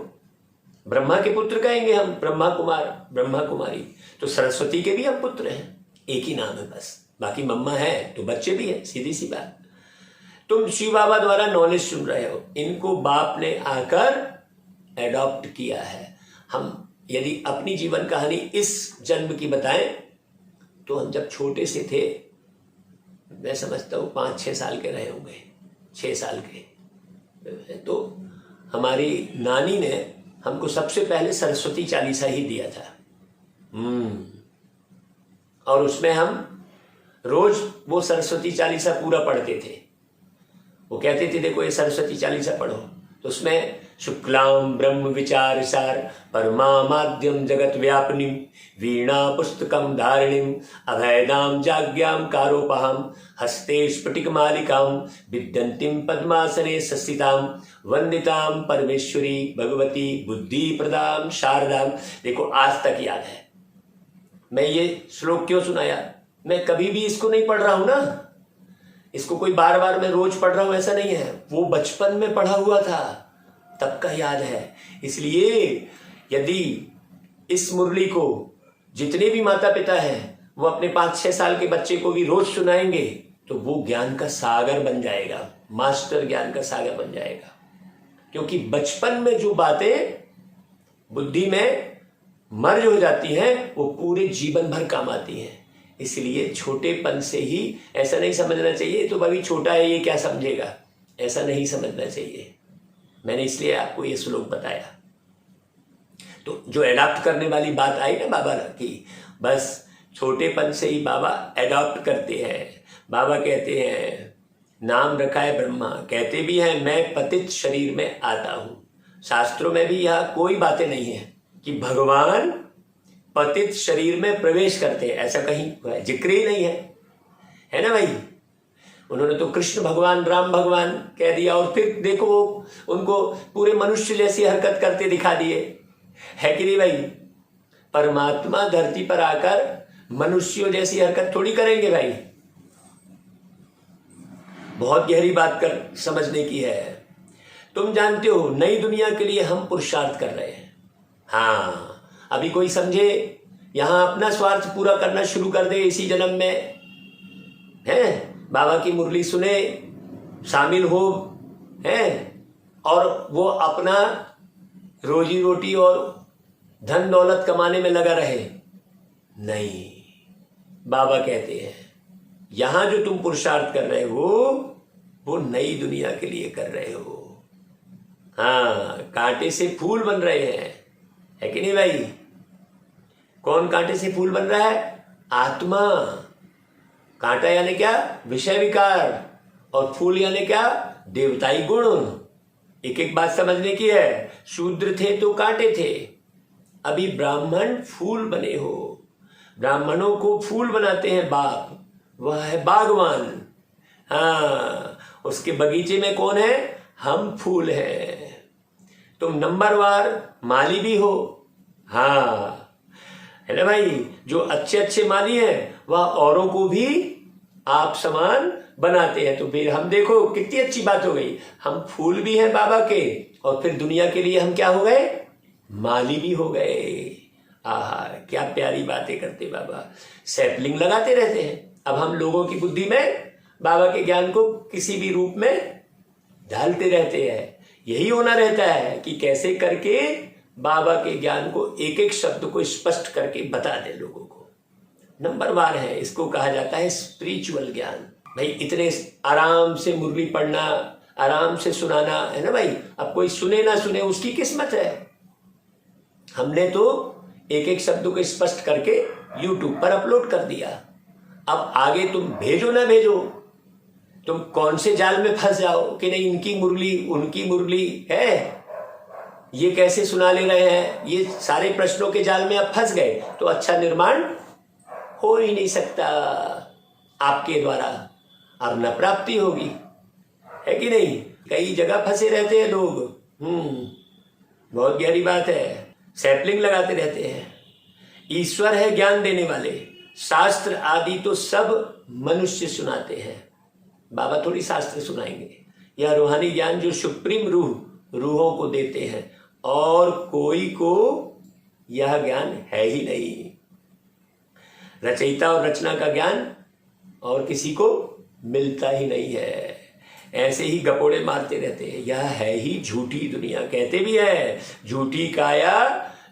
ब्रह्मा के पुत्र कहेंगे हम, ब्रह्मा कुमार ब्रह्मा कुमारी, तो सरस्वती के भी हम पुत्र हैं। एक ही नाम है बस, बाकी मम्मा है तो बच्चे भी है, सीधी सी बात। तुम शिव बाबा द्वारा नॉलेज सुन रहे हो, इनको बाप ने आकर एडॉप्ट किया है। हम यदि अपनी जीवन कहानी इस जन्म की बताएं तो हम जब छोटे से थे, मैं समझता हूँ 5-6 साल के रहे होंगे, 6 साल के, तो हमारी नानी ने हमको सबसे पहले सरस्वती चालीसा ही दिया था। और उसमें हम रोज वो सरस्वती चालीसा पूरा पढ़ते थे। वो कहते थे देखो ये सरस्वती चालीसा पढ़ो, तो उसमें शुक्लाम ब्रह्म विचार सार परमामाद्यम जगत व्यापनिम वीणा पुस्तकम धारिणीम अभयदाम जाग्याम कारोपहम हस्ते स्फटिक मालिकाम विद्यंतिम पद्मासने सस्थिताम वंदिताम परमेश्वरी भगवती बुद्धि प्रदाम शारदाम। देखो आज तक याद है। मैं ये श्लोक क्यों सुनाया? मैं कभी भी इसको नहीं पढ़ रहा हूं ना, इसको कोई बार बार मैं रोज पढ़ रहा हूं ऐसा नहीं है। वो बचपन में पढ़ा हुआ था, तब का याद है। इसलिए यदि इस मुरली को जितने भी माता पिता हैं वो अपने 5-6 साल के बच्चे को भी रोज सुनाएंगे तो वो ज्ञान का सागर बन जाएगा, मास्टर ज्ञान का सागर बन जाएगा। क्योंकि बचपन में जो बातें बुद्धि में मर्ज हो जाती हैं वो पूरे जीवन भर काम आती हैं। इसलिए छोटेपन से ही ऐसा नहीं समझना चाहिए तो भाई छोटा है ये क्या समझेगा, ऐसा नहीं समझना चाहिए। मैंने इसलिए आपको ये श्लोक बताया। तो जो एडॉप्ट करने वाली बात आई ना बाबा की, बस छोटेपन से ही बाबा एडॉप्ट करते हैं। बाबा कहते हैं नाम रखा है ब्रह्मा, कहते भी हैं मैं पतित शरीर में आता हूं। शास्त्रों में भी यह कोई बातें नहीं है कि भगवान पतित शरीर में प्रवेश करते हैं, ऐसा कहीं जिक्र ही नहीं है ना भाई। उन्होंने तो कृष्ण भगवान राम भगवान कह दिया और फिर देखो उनको पूरे मनुष्य जैसी हरकत करते दिखा दिए, है कि नहीं भाई। परमात्मा धरती पर आकर मनुष्यों जैसी हरकत थोड़ी करेंगे भाई। बहुत गहरी बात कर समझने की है। तुम जानते हो नई दुनिया के लिए हम पुरुषार्थ कर रहे हैं। हाँ, अभी कोई समझे यहां अपना स्वार्थ पूरा करना शुरू कर दे इसी जन्म में, है बाबा की मुरली सुने, शामिल हो, है और वो अपना रोजी रोटी और धन दौलत कमाने में लगा रहे। नहीं, बाबा कहते हैं यहां जो तुम पुरुषार्थ कर रहे हो वो नई दुनिया के लिए कर रहे हो। हाँ, कांटे से फूल बन रहे हैं, है कि नहीं भाई। कौन कांटे से फूल बन रहा है? आत्मा। कांटा यानी क्या? विषय विकार, और फूल यानी क्या? देवताई गुण। एक एक बात समझने की है। शूद्र थे तो कांटे थे, अभी ब्राह्मण फूल बने हो। ब्राह्मणों को फूल बनाते हैं बाप, वह है बागवान। हाँ, उसके बगीचे में कौन है? हम फूल हैं। तुम नंबरवार माली भी हो। हाँ, है ना भाई। जो अच्छे अच्छे माली हैं वह औरों को भी आप समान बनाते हैं। तो फिर हम देखो कितनी अच्छी बात हो गई, हम फूल भी हैं बाबा के और फिर दुनिया के लिए हम क्या हो गए? माली भी हो गए। आहा, क्या प्यारी बातें करते बाबा। सैपलिंग लगाते रहते हैं। अब हम लोगों की बुद्धि में बाबा के ज्ञान को किसी भी रूप में ढालते रहते हैं। यही होना रहता है कि कैसे करके बाबा के ज्ञान को एक एक शब्द को स्पष्ट करके बता दे लोगों को। नंबरवार है, इसको कहा जाता है स्पिरिचुअल ज्ञान। भाई इतने आराम से मुरली पढ़ना, आराम से सुनाना, है ना भाई। अब कोई सुने ना सुने उसकी किस्मत है। हमने तो एक एक शब्द को स्पष्ट करके YouTube पर अपलोड कर दिया। अब आगे तुम भेजो ना भेजो, तुम कौन से जाल में फंस जाओ कि नहीं इनकी मुरली उनकी मुरली है, ये कैसे सुना ले रहे हैं, ये सारे प्रश्नों के जाल में आप फंस गए तो अच्छा निर्माण हो ही नहीं सकता आपके द्वारा। अब न प्राप्ति होगी, है कि नहीं। कई जगह फंसे रहते हैं लोग। बहुत गहरी बात है। सैपलिंग लगाते रहते हैं। ईश्वर है ज्ञान देने वाले, शास्त्र आदि तो सब मनुष्य सुनाते हैं। बाबा थोड़ी शास्त्र सुनाएंगे। यह रूहानी ज्ञान जो सुप्रीम रूहों को देते हैं, और कोई को यह ज्ञान है ही नहीं। रचयिता और रचना का ज्ञान और किसी को मिलता ही नहीं है। ऐसे ही गपोड़े मारते रहते हैं। यह है ही झूठी दुनिया। कहते भी है झूठी काया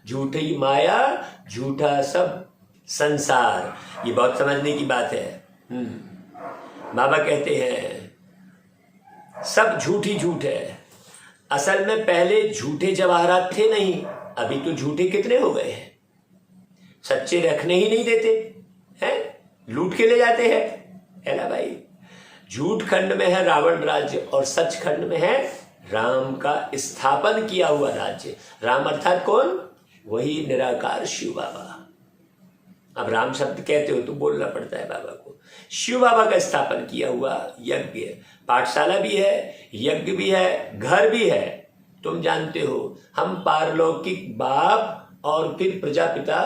झूठी माया, झूठा सब संसार। ये बहुत समझने की बात है। बाबा कहते हैं सब झूठ ही झूठ है। असल में पहले झूठे जवाहरात थे नहीं, अभी तो झूठे कितने हो गए हैं। सच्चे रखने ही नहीं देते हैं, लूट के ले जाते हैं, है ना भाई। झूठ खंड में है रावण राज्य और सच खंड में है राम का स्थापन किया हुआ राज्य। राम अर्थात कौन? वही निराकार शिव बाबा। अब राम शब्द कहते हो तो बोलना पड़ता है बाबा को। शिव बाबा का स्थापन किया हुआ यज्ञ, पाठशाला भी है, यज्ञ भी है, घर भी है। तुम जानते हो हम पारलौकिक बाप और फिर प्रजापिता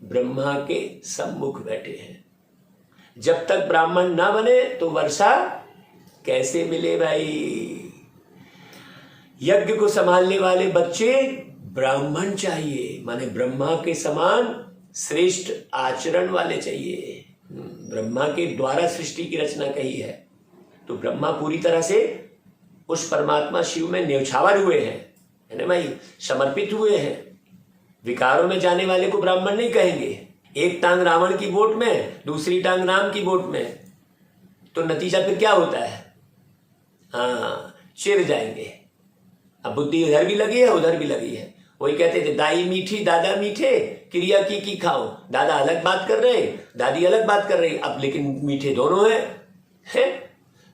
ब्रह्मा के सम्मुख बैठे हैं। जब तक ब्राह्मण ना बने तो वर्षा कैसे मिले भाई। यज्ञ को संभालने वाले बच्चे ब्राह्मण चाहिए, माने ब्रह्मा के समान श्रेष्ठ आचरण वाले चाहिए। ब्रह्मा के द्वारा सृष्टि की रचना कही है, तो ब्रह्मा पूरी तरह से उस परमात्मा शिव में न्यौछावर हुए हैं, है ना भाई, समर्पित हुए हैं। विकारों में जाने वाले को ब्राह्मण नहीं कहेंगे। एक टांग रावण की बोट में, दूसरी टांग राम की बोट में, तो नतीजा फिर क्या होता है? हाँ, चिर जाएंगे। अब बुद्धि इधर भी लगी है उधर भी लगी है। वही कहते थे दाई मीठी दादा मीठे, क्रिया की खाओ। दादा अलग बात कर रहे, दादी अलग बात कर रही, अब लेकिन मीठे दोनों हैं।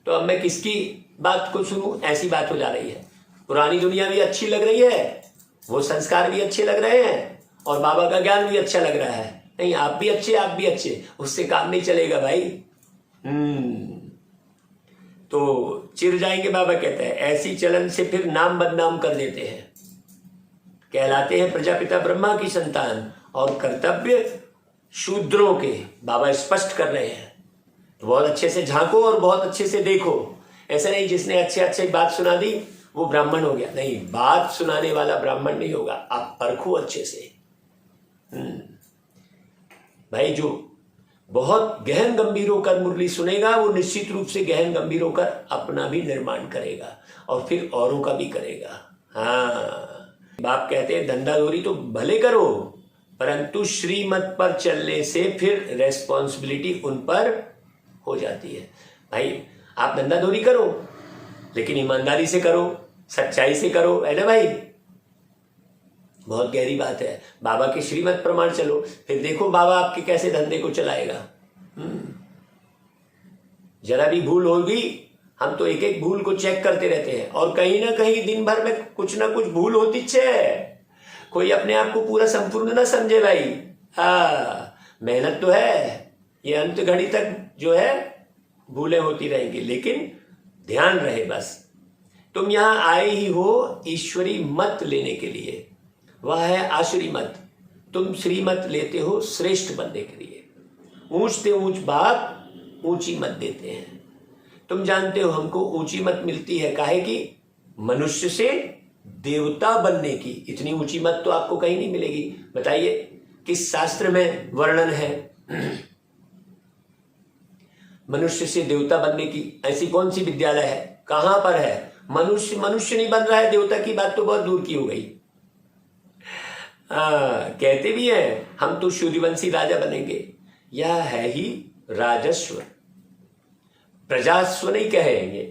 तो अब मैं किसकी बात को सुनूं? ऐसी बात हो जा रही है। पुरानी दुनिया भी अच्छी लग रही है, वो संस्कार भी अच्छे लग रहे हैं और बाबा का ज्ञान भी अच्छा लग रहा है। नहीं, आप भी अच्छे, उससे काम नहीं चलेगा भाई। तो चिर जाएंगे। बाबा कहते हैं ऐसी चलन से फिर नाम बदनाम कर देते हैं। कहलाते हैं प्रजापिता ब्रह्मा की संतान और कर्तव्य शूद्रों के। बाबा स्पष्ट कर रहे हैं, तो बहुत अच्छे से झांको और बहुत अच्छे से देखो। ऐसा नहीं जिसने अच्छे बात सुना दी वो ब्राह्मण हो गया। नहीं, बात सुनाने वाला ब्राह्मण नहीं होगा। आप परखो अच्छे से। भाई जो बहुत गहन गंभीर होकर मुरली सुनेगा वो निश्चित रूप से गहन गंभीर होकर अपना भी निर्माण करेगा और फिर औरों का भी करेगा। हाँ, बाप कहते हैं धंधाधोरी तो भले करो, परंतु श्रीमत पर चलने से फिर रेस्पॉन्सिबिलिटी उन पर हो जाती है। भाई आप धंधाधोरी करो लेकिन ईमानदारी से करो, सच्चाई से करो, है ना भाई। बहुत गहरी बात है। बाबा के श्रीमत प्रमाण चलो, फिर देखो बाबा आपके कैसे धंधे को चलाएगा। जरा भी भूल होगी, हम तो एक एक भूल को चेक करते रहते हैं और कहीं ना कहीं दिन भर में कुछ ना कुछ भूल होती है। कोई अपने आप को पूरा संपूर्ण ना समझे भाई। हाँ, मेहनत तो है, ये अंत घड़ी तक जो है भूलें होती रहेंगी, लेकिन ध्यान रहे बस तुम यहां आए ही हो ईश्वरी मत लेने के लिए। वह है आश्री मत। तुम श्रीमत लेते हो श्रेष्ठ बनने के लिए। ऊंच से ऊंच बात ऊंची मत देते हैं। तुम जानते हो हमको ऊंची मत मिलती है काहे की? मनुष्य से देवता बनने की। इतनी ऊंची मत तो आपको कहीं नहीं मिलेगी। बताइए किस शास्त्र में वर्णन है मनुष्य से देवता बनने की? ऐसी कौन सी विद्यालय है, कहां पर है? मनुष्य नहीं बन रहा है, देवता की बात तो बहुत दूर की हो गई। कहते भी हैं हम तो सूर्यवंशी राजा बनेंगे। यह है ही राजस्व, प्रजास्व नहीं कहेंगे।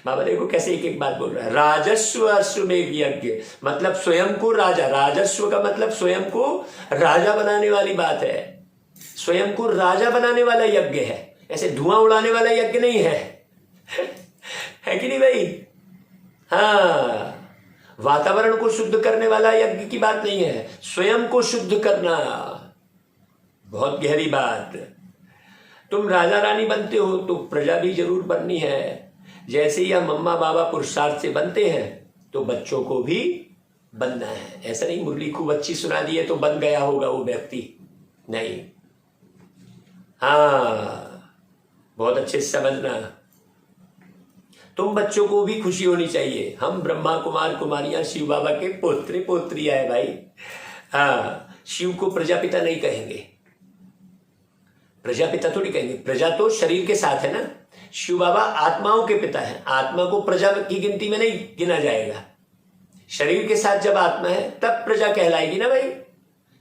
बाबा देखो कैसे एक एक बात बोल रहा है। राजस्व अश्वमेध यज्ञ मतलब स्वयं को राजा। राजस्व का मतलब स्वयं को राजा बनाने वाली बात है। स्वयं को राजा बनाने वाला यज्ञ है, ऐसे धुआं उड़ाने वाला यज्ञ नहीं है। है कि नहीं भाई? हाँ, वातावरण को शुद्ध करने वाला यज्ञ की बात नहीं है, स्वयं को शुद्ध करना। बहुत गहरी बात। तुम राजा रानी बनते हो तो प्रजा भी जरूर बननी है। जैसे यह मम्मा बाबा पुरुषार्थ से बनते हैं तो बच्चों को भी बनना है। ऐसा नहीं मुरली खूब अच्छी सुना दी है तो बन गया होगा वो व्यक्ति, नहीं। हाँ, बहुत अच्छे से समझना। तुम बच्चों को भी खुशी होनी चाहिए। हम ब्रह्मा कुमार कुमारियां शिव बाबा के पोत्रे पोत्रियां है भाई। हाँ, शिव को प्रजापिता नहीं कहेंगे, प्रजापिता थोड़ी कहेंगे। प्रजा तो शरीर के साथ है ना। शिव बाबा आत्माओं के पिता हैं। आत्मा को प्रजा की गिनती में नहीं गिना जाएगा। शरीर के साथ जब आत्मा है तब प्रजा कहलाएगी ना भाई।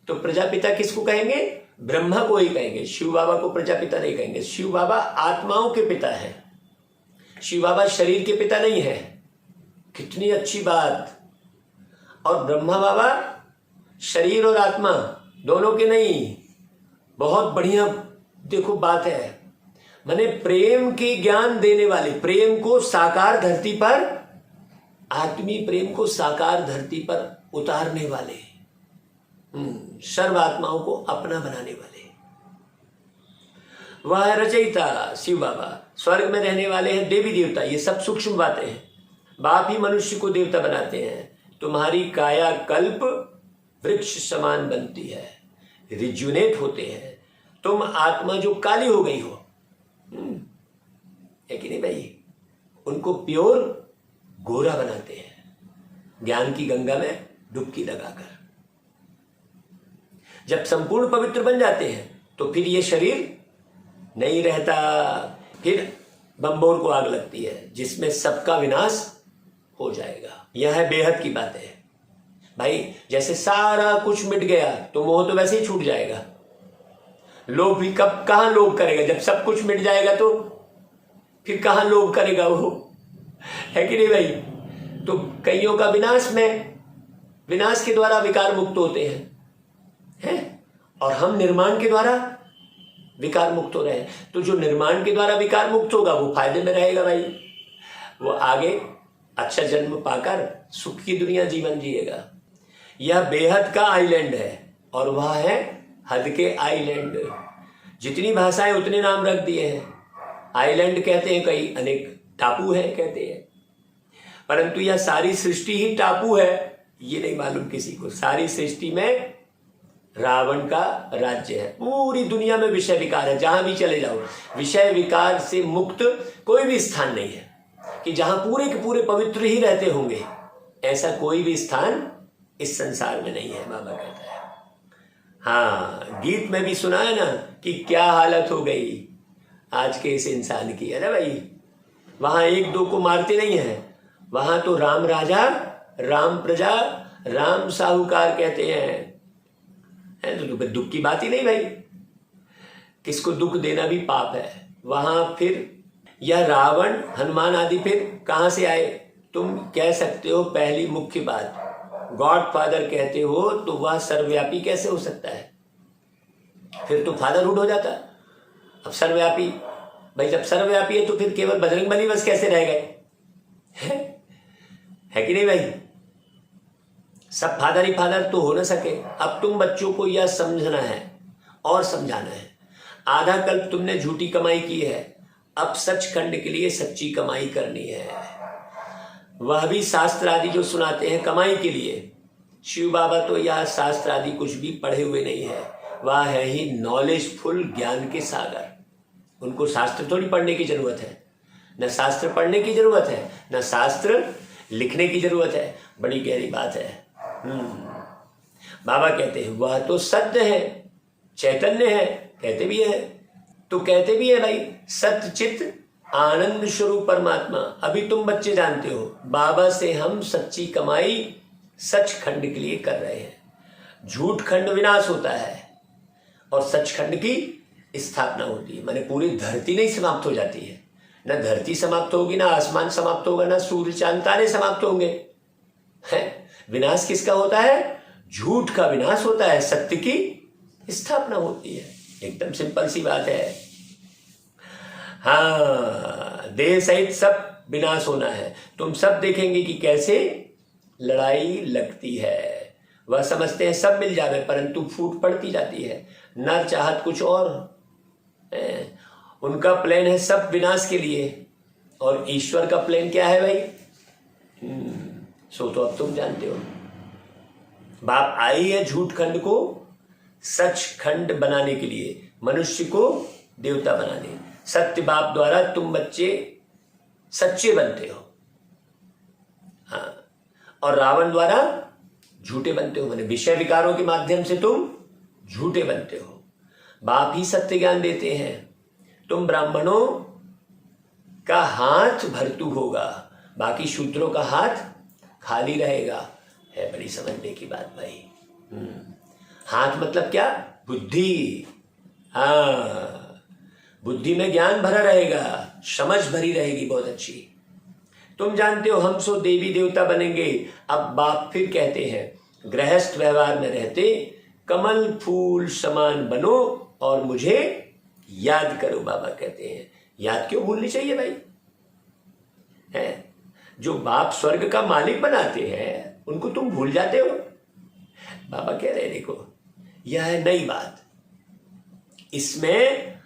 तो प्रजापिता किसको कहेंगे? ब्रह्मा को ही कहेंगे। शिव बाबा को प्रजापिता नहीं कहेंगे। शिव बाबा आत्माओं के पिता है, शिव बाबा शरीर के पिता नहीं है। कितनी अच्छी बात। और ब्रह्मा बाबा शरीर और आत्मा दोनों के नहीं। बहुत बढ़िया देखो बात है। माने प्रेम के ज्ञान देने वाले, प्रेम को साकार धरती पर, आत्मी प्रेम को साकार धरती पर उतारने वाले, सर्व आत्माओं को अपना बनाने वाले, वह रचयिता शिव बाबा। स्वर्ग में रहने वाले हैं देवी देवता। ये सब सूक्ष्म बातें हैं। बाप ही मनुष्य को देवता बनाते हैं। तुम्हारी काया कल्प वृक्ष समान बनती है, रिजुनेट होते हैं। तुम आत्मा जो काली हो गई हो, है कि नहीं भाई, उनको प्योर गोरा बनाते हैं ज्ञान की गंगा में डुबकी लगाकर। जब संपूर्ण पवित्र बन जाते हैं तो फिर ये शरीर नहीं रहता। फिर बम्बोर को आग लगती है जिसमें सबका विनाश हो जाएगा। यह है बेहद की बात है भाई। जैसे सारा कुछ मिट गया तो मोह तो वैसे ही छूट जाएगा। लोभ भी कहाँ लोभ करेगा? जब सब कुछ मिट जाएगा तो फिर कहाँ लोभ करेगा वो, है कि नहीं भाई। तो कईयों का विनाश के द्वारा विकार मुक्त होते हैं, और हम निर्माण के द्वारा विकार मुक्त हो रहे हैं। तो जो निर्माण के द्वारा विकार मुक्त होगा वो फायदे में रहेगा भाई। वो आगे अच्छा जन्म पाकर सुख की दुनिया जीवन जिएगा। यह बेहद का आइलैंड है और वह है हद के आइलैंड। जितनी भाषाएं उतने नाम रख दिए हैं। आइलैंड कहते हैं, कई अनेक टापू है कहते हैं, परंतु यह सारी सृष्टि ही टापू है ये नहीं मालूम किसी को। सारी सृष्टि में रावण का राज्य है। पूरी दुनिया में विषय विकार है। जहां भी चले जाओ विषय विकार से मुक्त कोई भी स्थान नहीं है कि जहां पूरे के पूरे पवित्र ही रहते होंगे। ऐसा कोई भी स्थान इस संसार में नहीं है, बाबा कहता है। हाँ, गीत में भी सुना है ना कि क्या हालत हो गई आज के इस इंसान की, है ना भाई। वहां एक दो को मारते नहीं है, वहां तो राम राजा, राम प्रजा, राम साहूकार कहते हैं। तो दुख की बात ही नहीं भाई। किसको दुख देना भी पाप है। वहां फिर यह रावण, हनुमान आदि फिर कहां से आए? तुम कह सकते हो पहली मुख्य बात, गॉड फादर कहते हो तो वह सर्वव्यापी कैसे हो सकता है? फिर तो फादरहुड हो जाता। अब सर्वव्यापी भाई, जब सर्वव्यापी है तो फिर केवल बजरंगबली बस कैसे रह गए? है कि नहीं भाई। सब फादर ही फादर तो हो ना सके। अब तुम बच्चों को यह समझना है और समझाना है। आधा कल्प तुमने झूठी कमाई की है, अब सचखंड के लिए सच्ची कमाई करनी है। वह भी शास्त्र आदि जो सुनाते हैं कमाई के लिए। शिव बाबा तो यह शास्त्र आदि कुछ भी पढ़े हुए नहीं है। वह है ही नॉलेजफुल ज्ञान के सागर। उनको शास्त्र थोड़ी पढ़ने की जरूरत है, न शास्त्र पढ़ने की जरूरत है, न शास्त्र लिखने की जरूरत है। बड़ी गहरी बात है। बाबा कहते हैं वह तो सत्य है, चैतन्य है, कहते भी है। तो कहते भी है भाई सत्य चित्त आनंद स्वरूप परमात्मा। अभी तुम बच्चे जानते हो बाबा से हम सच्ची कमाई सचखंड के लिए कर रहे हैं। झूठ खंड विनाश होता है और सचखंड की स्थापना होती है। माने पूरी धरती नहीं समाप्त हो जाती है। न धरती समाप्त होगी, ना आसमान समाप्त होगा, ना सूर्य चांद तारे समाप्त होंगे। है विनाश किसका होता है? झूठ का विनाश होता है, सत्य की स्थापना होती है। एकदम सिंपल सी बात है। हाँ, देह सहित सब विनाश होना है। तुम सब देखेंगे कि कैसे लड़ाई लगती है। वह समझते हैं सब मिल जावे, परंतु फूट पड़ती जाती है। नर चाहत कुछ और है। उनका प्लान है सब विनाश के लिए, और ईश्वर का प्लान क्या है भाई? सो तो अब तुम जानते हो। बाप आई है झूठ खंड को सचखंड बनाने के लिए, मनुष्य को देवता बनाने। सत्य बाप द्वारा तुम बच्चे सच्चे बनते हो, हाँ, और रावण द्वारा झूठे बनते हो। माने विषय विकारों के माध्यम से तुम झूठे बनते हो। बाप ही सत्य ज्ञान देते हैं। तुम ब्राह्मणों का हाथ भरतू होगा, बाकी शूद्रों का हाथ खाली रहेगा। है बड़ी समझने की बात भाई। हाथ मतलब क्या? बुद्धि। हाँ, बुद्धि में ज्ञान भरा रहेगा, समझ भरी रहेगी बहुत अच्छी। तुम जानते हो हम सो देवी देवता बनेंगे। अब बाप फिर कहते हैं गृहस्थ व्यवहार में रहते कमल फूल समान बनो और मुझे याद करो। बाबा कहते हैं याद क्यों भूलनी चाहिए भाई? है जो बाप स्वर्ग का मालिक बनाते हैं उनको तुम भूल जाते हो। बाबा कह रहे हैं देखो यह है नई बात, इसमें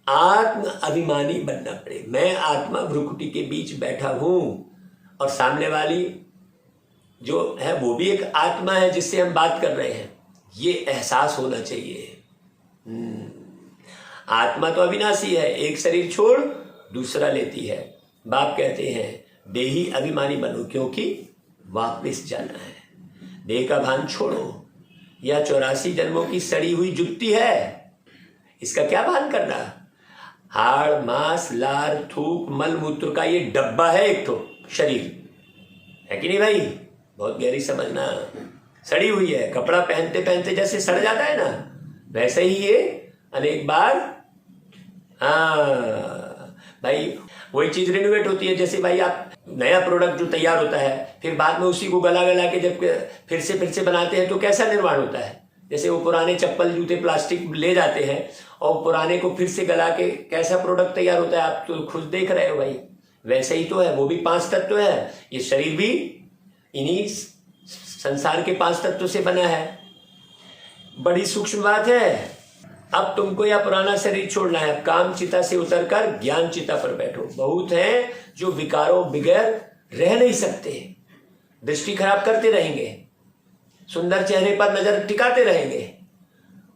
आत्म अभिमानी बनना पड़े। मैं आत्मा भ्रुकुटी के बीच बैठा हूं और सामने वाली जो है वो भी एक आत्मा है जिससे हम बात कर रहे हैं, ये एहसास होना चाहिए। आत्मा तो अविनाशी है, एक शरीर छोड़ दूसरा लेती है। बाप कहते हैं देही अभिमानी बनो क्योंकि वापस जाना है। देह का भान छोड़ो, यह 84 जन्मों की सड़ी हुई जुत्ती है, इसका क्या भान करना? हाड़ मांस लार थूक मल मूत्र का ये डब्बा है एक तो शरीर, है कि नहीं भाई? बहुत गहरी समझना। सड़ी हुई है, कपड़ा पहनते पहनते जैसे सड़ जाता है ना, वैसे ही ये अनेक बार भाई वही चीज रिनोवेट होती है। जैसे भाई आप नया प्रोडक्ट जो तैयार होता है फिर बाद में उसी को गला गला के जब फिर से बनाते हैं तो कैसा निर्माण होता है? जैसे वो पुराने चप्पल जूते प्लास्टिक ले जाते हैं और पुराने को फिर से गला के कैसा प्रोडक्ट तैयार होता है, आप तो खुद देख रहे हो भाई। वैसे ही तो है, वो भी 5 तत्व है, ये शरीर भी इन्हीं संसार के 5 तत्वों से बना है। बड़ी सूक्ष्म बात है। अब तुमको यह पुराना शरीर छोड़ना है, काम चिता से उतरकर ज्ञान चिता पर बैठो। बहुत हैं जो विकारों बगैर रह नहीं सकते, दृष्टि खराब करते रहेंगे, सुंदर चेहरे पर नजर टिकाते रहेंगे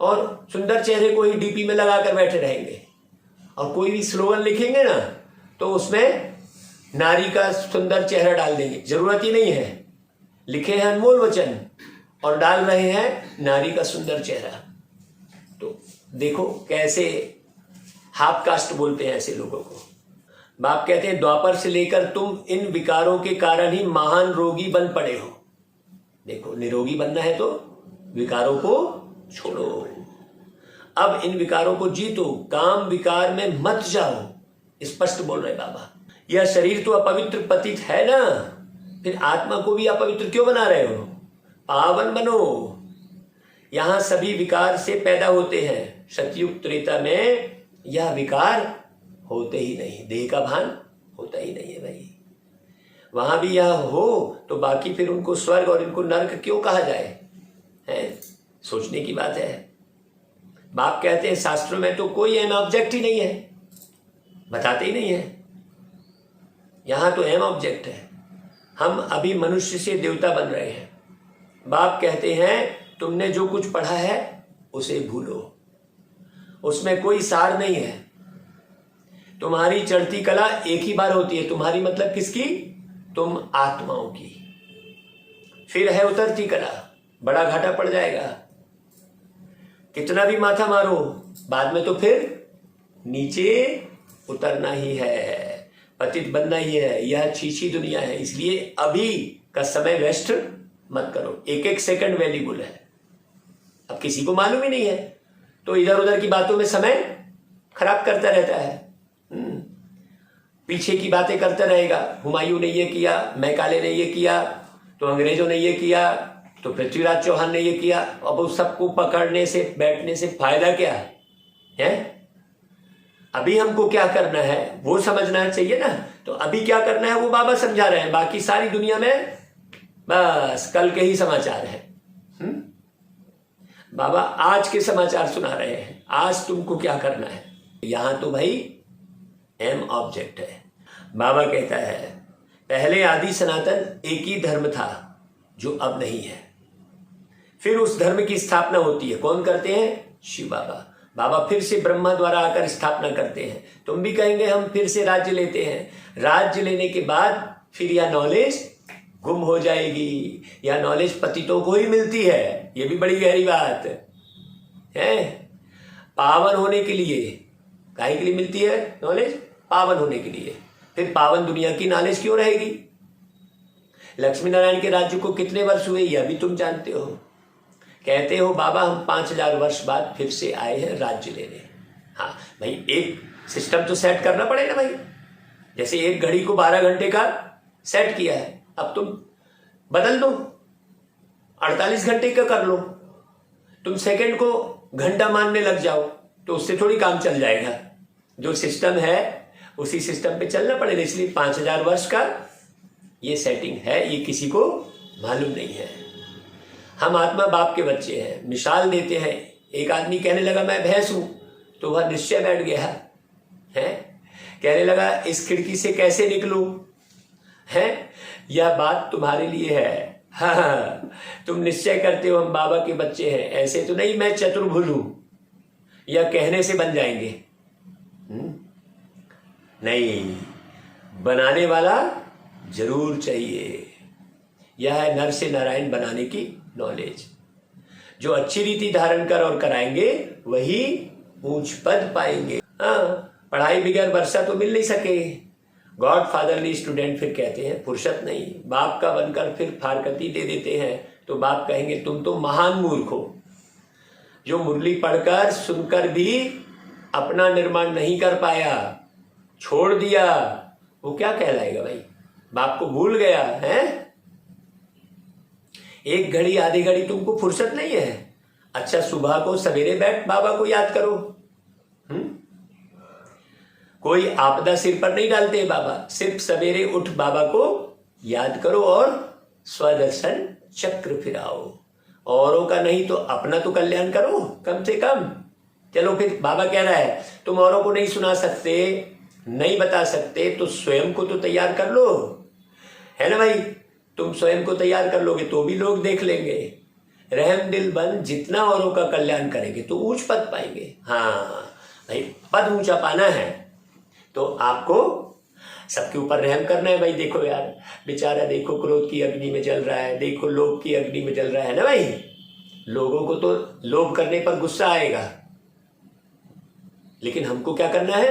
और सुंदर चेहरे को ही डीपी में लगाकर बैठे रहेंगे। और कोई भी स्लोगन लिखेंगे ना तो उसमें नारी का सुंदर चेहरा डाल देंगे, जरूरत ही नहीं है। लिखे हैं अनमोल वचन और डाल रहे हैं नारी का सुंदर चेहरा। तो देखो कैसे हाफ कास्ट बोलते हैं ऐसे लोगों को। बाप कहते हैं द्वापर से लेकर तुम इन विकारों के कारण ही महान रोगी बन पड़े हो। देखो निरोगी बनना है तो विकारों को छोड़ो। अब इन विकारों को जीतो, काम विकार में मत जाओ, स्पष्ट बोल रहे बाबा। यह शरीर तो अपवित्र पतित है ना, फिर आत्मा को भी अपवित्र क्यों बना रहे हो? पावन बनो। यहां सभी विकार से पैदा होते हैं, सतयुग त्रेता में यह विकार होते ही नहीं, देह का भान होता ही नहीं है भाई। वहां भी यह हो तो बाकी फिर उनको स्वर्ग और इनको नरक क्यों कहा जाए? है सोचने की बात है। बाप कहते हैं शास्त्रों में तो कोई एम ऑब्जेक्ट ही नहीं है, बताते ही नहीं है। यहां तो एम ऑब्जेक्ट है। हम अभी मनुष्य से देवता बन रहे हैं। बाप कहते हैं तुमने जो कुछ पढ़ा है उसे भूलो, उसमें कोई सार नहीं है। तुम्हारी चढ़ती कला एक ही बार होती है। तुम्हारी मतलब किसकी? तुम आत्माओं की। फिर है उतरती कला, बड़ा घाटा पड़ जाएगा। कितना भी माथा मारो बाद में तो फिर नीचे उतरना ही है, पतित बनना ही है। यह छीछी दुनिया है, इसलिए अभी का समय वेस्ट मत करो। एक एक सेकंड वैल्यूबल है। अब किसी को मालूम ही नहीं है तो इधर उधर की बातों में समय खराब करता रहता है। पीछे की बातें करता रहेगा। हुमायूं ने ये किया, मैकाले ने ये किया, तो अंग्रेजों ने ये किया, तो पृथ्वीराज चौहान ने ये किया। अब उस सबको पकड़ने से बैठने से फायदा क्या है? अभी हमको क्या करना है वो समझना चाहिए ना। तो अभी क्या करना है वो बाबा समझा रहे हैं। बाकी सारी दुनिया में बस कल के ही समाचार है। बाबा आज के समाचार सुना रहे हैं, आज तुमको क्या करना है। यहां तो भाई एम ऑब्जेक्ट है। बाबा कहता है पहले आदि सनातन एक ही धर्म था जो अब नहीं है। फिर उस धर्म की स्थापना होती है। कौन करते हैं? शिव बाबा। बाबा फिर से ब्रह्मा द्वारा आकर स्थापना करते हैं। तुम भी कहेंगे हम फिर से राज्य लेते हैं। राज्य लेने के बाद फिर यह नॉलेज गुम हो जाएगी। यह नॉलेज पतितों को ही मिलती है। यह भी बड़ी गहरी बात है। पावन होने के लिए, काहे के लिए मिलती है नॉलेज? पावन होने के लिए। फिर पावन दुनिया की नॉलेज क्यों रहेगी? लक्ष्मी नारायण के राज्य को कितने वर्ष हुए यह भी तुम जानते हो। कहते हो बाबा हम 5000 वर्ष बाद फिर से आए हैं राज्य लेने। हाँ भाई, एक सिस्टम तो सेट करना पड़ेगा भाई। जैसे एक घड़ी को 12 घंटे का सेट किया है, अब तुम बदल दो, 48 घंटे का कर लो। तुम सेकंड को घंटा मानने लग जाओ तो उससे थोड़ी काम चल जाएगा। जो सिस्टम है उसी सिस्टम पे चलना पड़ेगा। इसलिए 5000 वर्ष का ये सेटिंग है, ये किसी को मालूम नहीं है। हम आत्मा बाप के बच्चे हैं। मिसाल देते हैं, एक आदमी कहने लगा मैं भैंस हूं, तो वह निश्चय बैठ गया है, कहने लगा इस खिड़की से कैसे निकलूं, है यह बात तुम्हारे लिए है। हाँ, तुम निश्चय करते हो हम बाबा के बच्चे हैं, ऐसे तो नहीं मैं चतुर्भुज हूं या कहने से बन जाएंगे। नहीं, बनाने वाला जरूर चाहिए। यह है नर से नारायण बनाने की नॉलेज। जो अच्छी रीति धारण कर और कराएंगे वही ऊंच पद पाएंगे। हाँ, पढ़ाई बगैर वर्षा तो मिल नहीं सके। गॉड फादरली स्टूडेंट फिर कहते हैं फुर्सत नहीं, बाप का बनकर फिर फारकती दे देते हैं तो बाप कहेंगे तुम तो महान मूर्ख हो। जो मुरली पढ़कर सुनकर भी अपना निर्माण नहीं कर पाया, छोड़ दिया, वो क्या कहलाएगा भाई? बाप को भूल गया है। एक घड़ी आधी घड़ी तुमको फुर्सत नहीं है। अच्छा, सुबह को सवेरे बैठ बाबा को याद करो। कोई आपदा सिर पर नहीं डालते बाबा, सिर्फ सवेरे उठ बाबा को याद करो और स्वदर्शन चक्र फिराओ। औरों का नहीं तो अपना तो कल्याण करो कम से कम। चलो फिर बाबा कह रहा है तुम औरों को नहीं सुना सकते, नहीं बता सकते, तो स्वयं को तो तैयार कर लो, है ना भाई? तुम स्वयं को तैयार कर लोगे तो भी लोग देख लेंगे। रहम दिल बन जितना औरों का कल्याण करेंगे तो ऊंच पद पाएंगे। हाँ भाई, पद ऊंचा पाना है तो आपको सबके ऊपर रहम करना है भाई। देखो यार, बेचारा देखो क्रोध की अग्नि में जल रहा है, देखो लोभ की अग्नि में जल रहा है ना भाई। लोगों को तो लोभ करने पर गुस्सा आएगा, लेकिन हमको क्या करना है?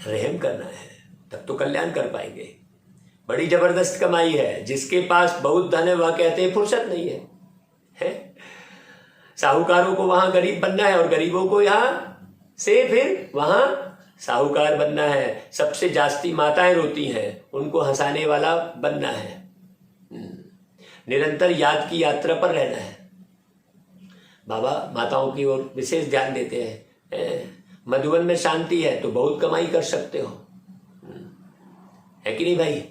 रहम करना है, तब तो कल्याण कर पाएंगे। बड़ी जबरदस्त कमाई है। जिसके पास बहुत धन है वह कहते हैं फुर्सत नहीं है। साहूकारों को वहां गरीब बनना है और गरीबों को यहां से फिर वहां साहूकार बनना है। सबसे जास्ती माताएं रोती हैं, उनको हंसाने वाला बनना है। निरंतर याद की यात्रा पर रहना है। बाबा माताओं की ओर विशेष ध्यान देते हैं। मधुबन में शांति है तो बहुत कमाई कर सकते हो, है कि नहीं भाई?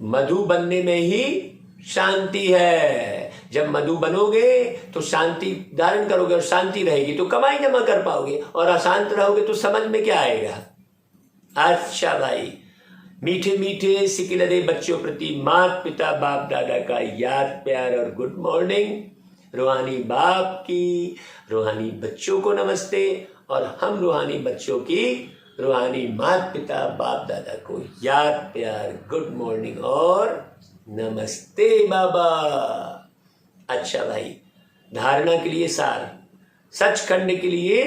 मधु बनने में ही शांति है। जब मधु बनोगे तो शांति धारण करोगे और शांति रहेगी तो कमाई जमा कर पाओगे, और अशांत रहोगे तो समझ में क्या आएगा? अच्छा भाई, मीठे मीठे सिकिलरे बच्चों प्रति माता पिता बाप दादा का याद प्यार और गुड मॉर्निंग। रूहानी बाप की रूहानी बच्चों को नमस्ते, और हम रूहानी बच्चों की रूहानी माता पिता बाप दादा को याद प्यार गुड मॉर्निंग और नमस्ते बाबा। अच्छा भाई, धारणा के लिए सार, सचखंड के लिए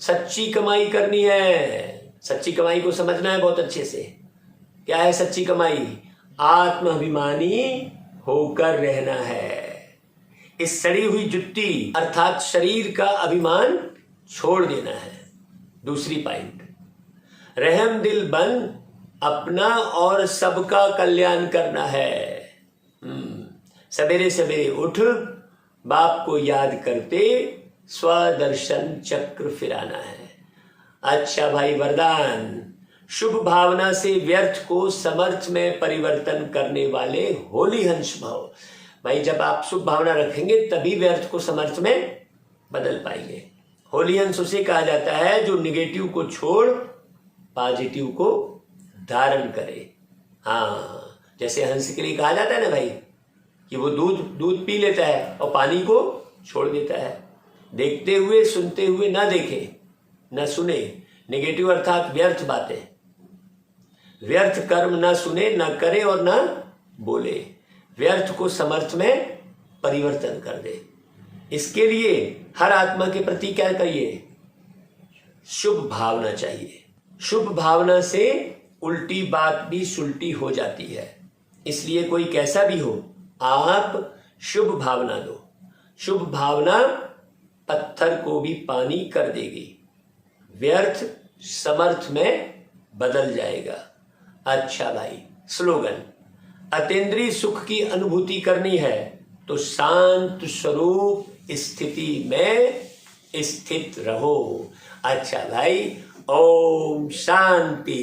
सच्ची कमाई करनी है। सच्ची कमाई को समझना है बहुत अच्छे से। क्या है सच्ची कमाई? आत्माभिमानी होकर रहना है। इस सड़ी हुई जुत्ती अर्थात शरीर का अभिमान छोड़ देना है। दूसरी पॉइंट, रहम दिल बन अपना और सबका कल्याण करना है। सवेरे सवेरे उठ बाप को याद करते स्वदर्शन चक्र फिराना है। अच्छा भाई, वरदान, शुभ भावना से व्यर्थ को समर्थ में परिवर्तन करने वाले होली हंस भाव। भाई जब आप शुभ भावना रखेंगे तभी व्यर्थ को समर्थ में बदल पाएंगे। होली हंस उसे कहा जाता है जो निगेटिव को छोड़ पॉजिटिव को धारण करे। हाँ, जैसे हंस के लिए कहा जाता है ना भाई कि वो दूध पी लेता है और पानी को छोड़ देता है। देखते हुए सुनते हुए ना देखे न सुने, नेगेटिव अर्थात व्यर्थ बातें, व्यर्थ कर्म ना सुने ना करे और ना बोले, व्यर्थ को समर्थ में परिवर्तन कर दे। इसके लिए हर आत्मा के प्रति क्या करिए? शुभ भावना चाहिए। शुभ भावना से उल्टी बात भी सुलटी हो जाती है। इसलिए कोई कैसा भी हो, आप शुभ भावना दो। शुभ भावना पत्थर को भी पानी कर देगी, व्यर्थ समर्थ में बदल जाएगा। अच्छा भाई, स्लोगन, अतीन्द्रिय सुख की अनुभूति करनी है तो शांत स्वरूप स्थिति में स्थित रहो। अच्छा भाई, ओम शांति।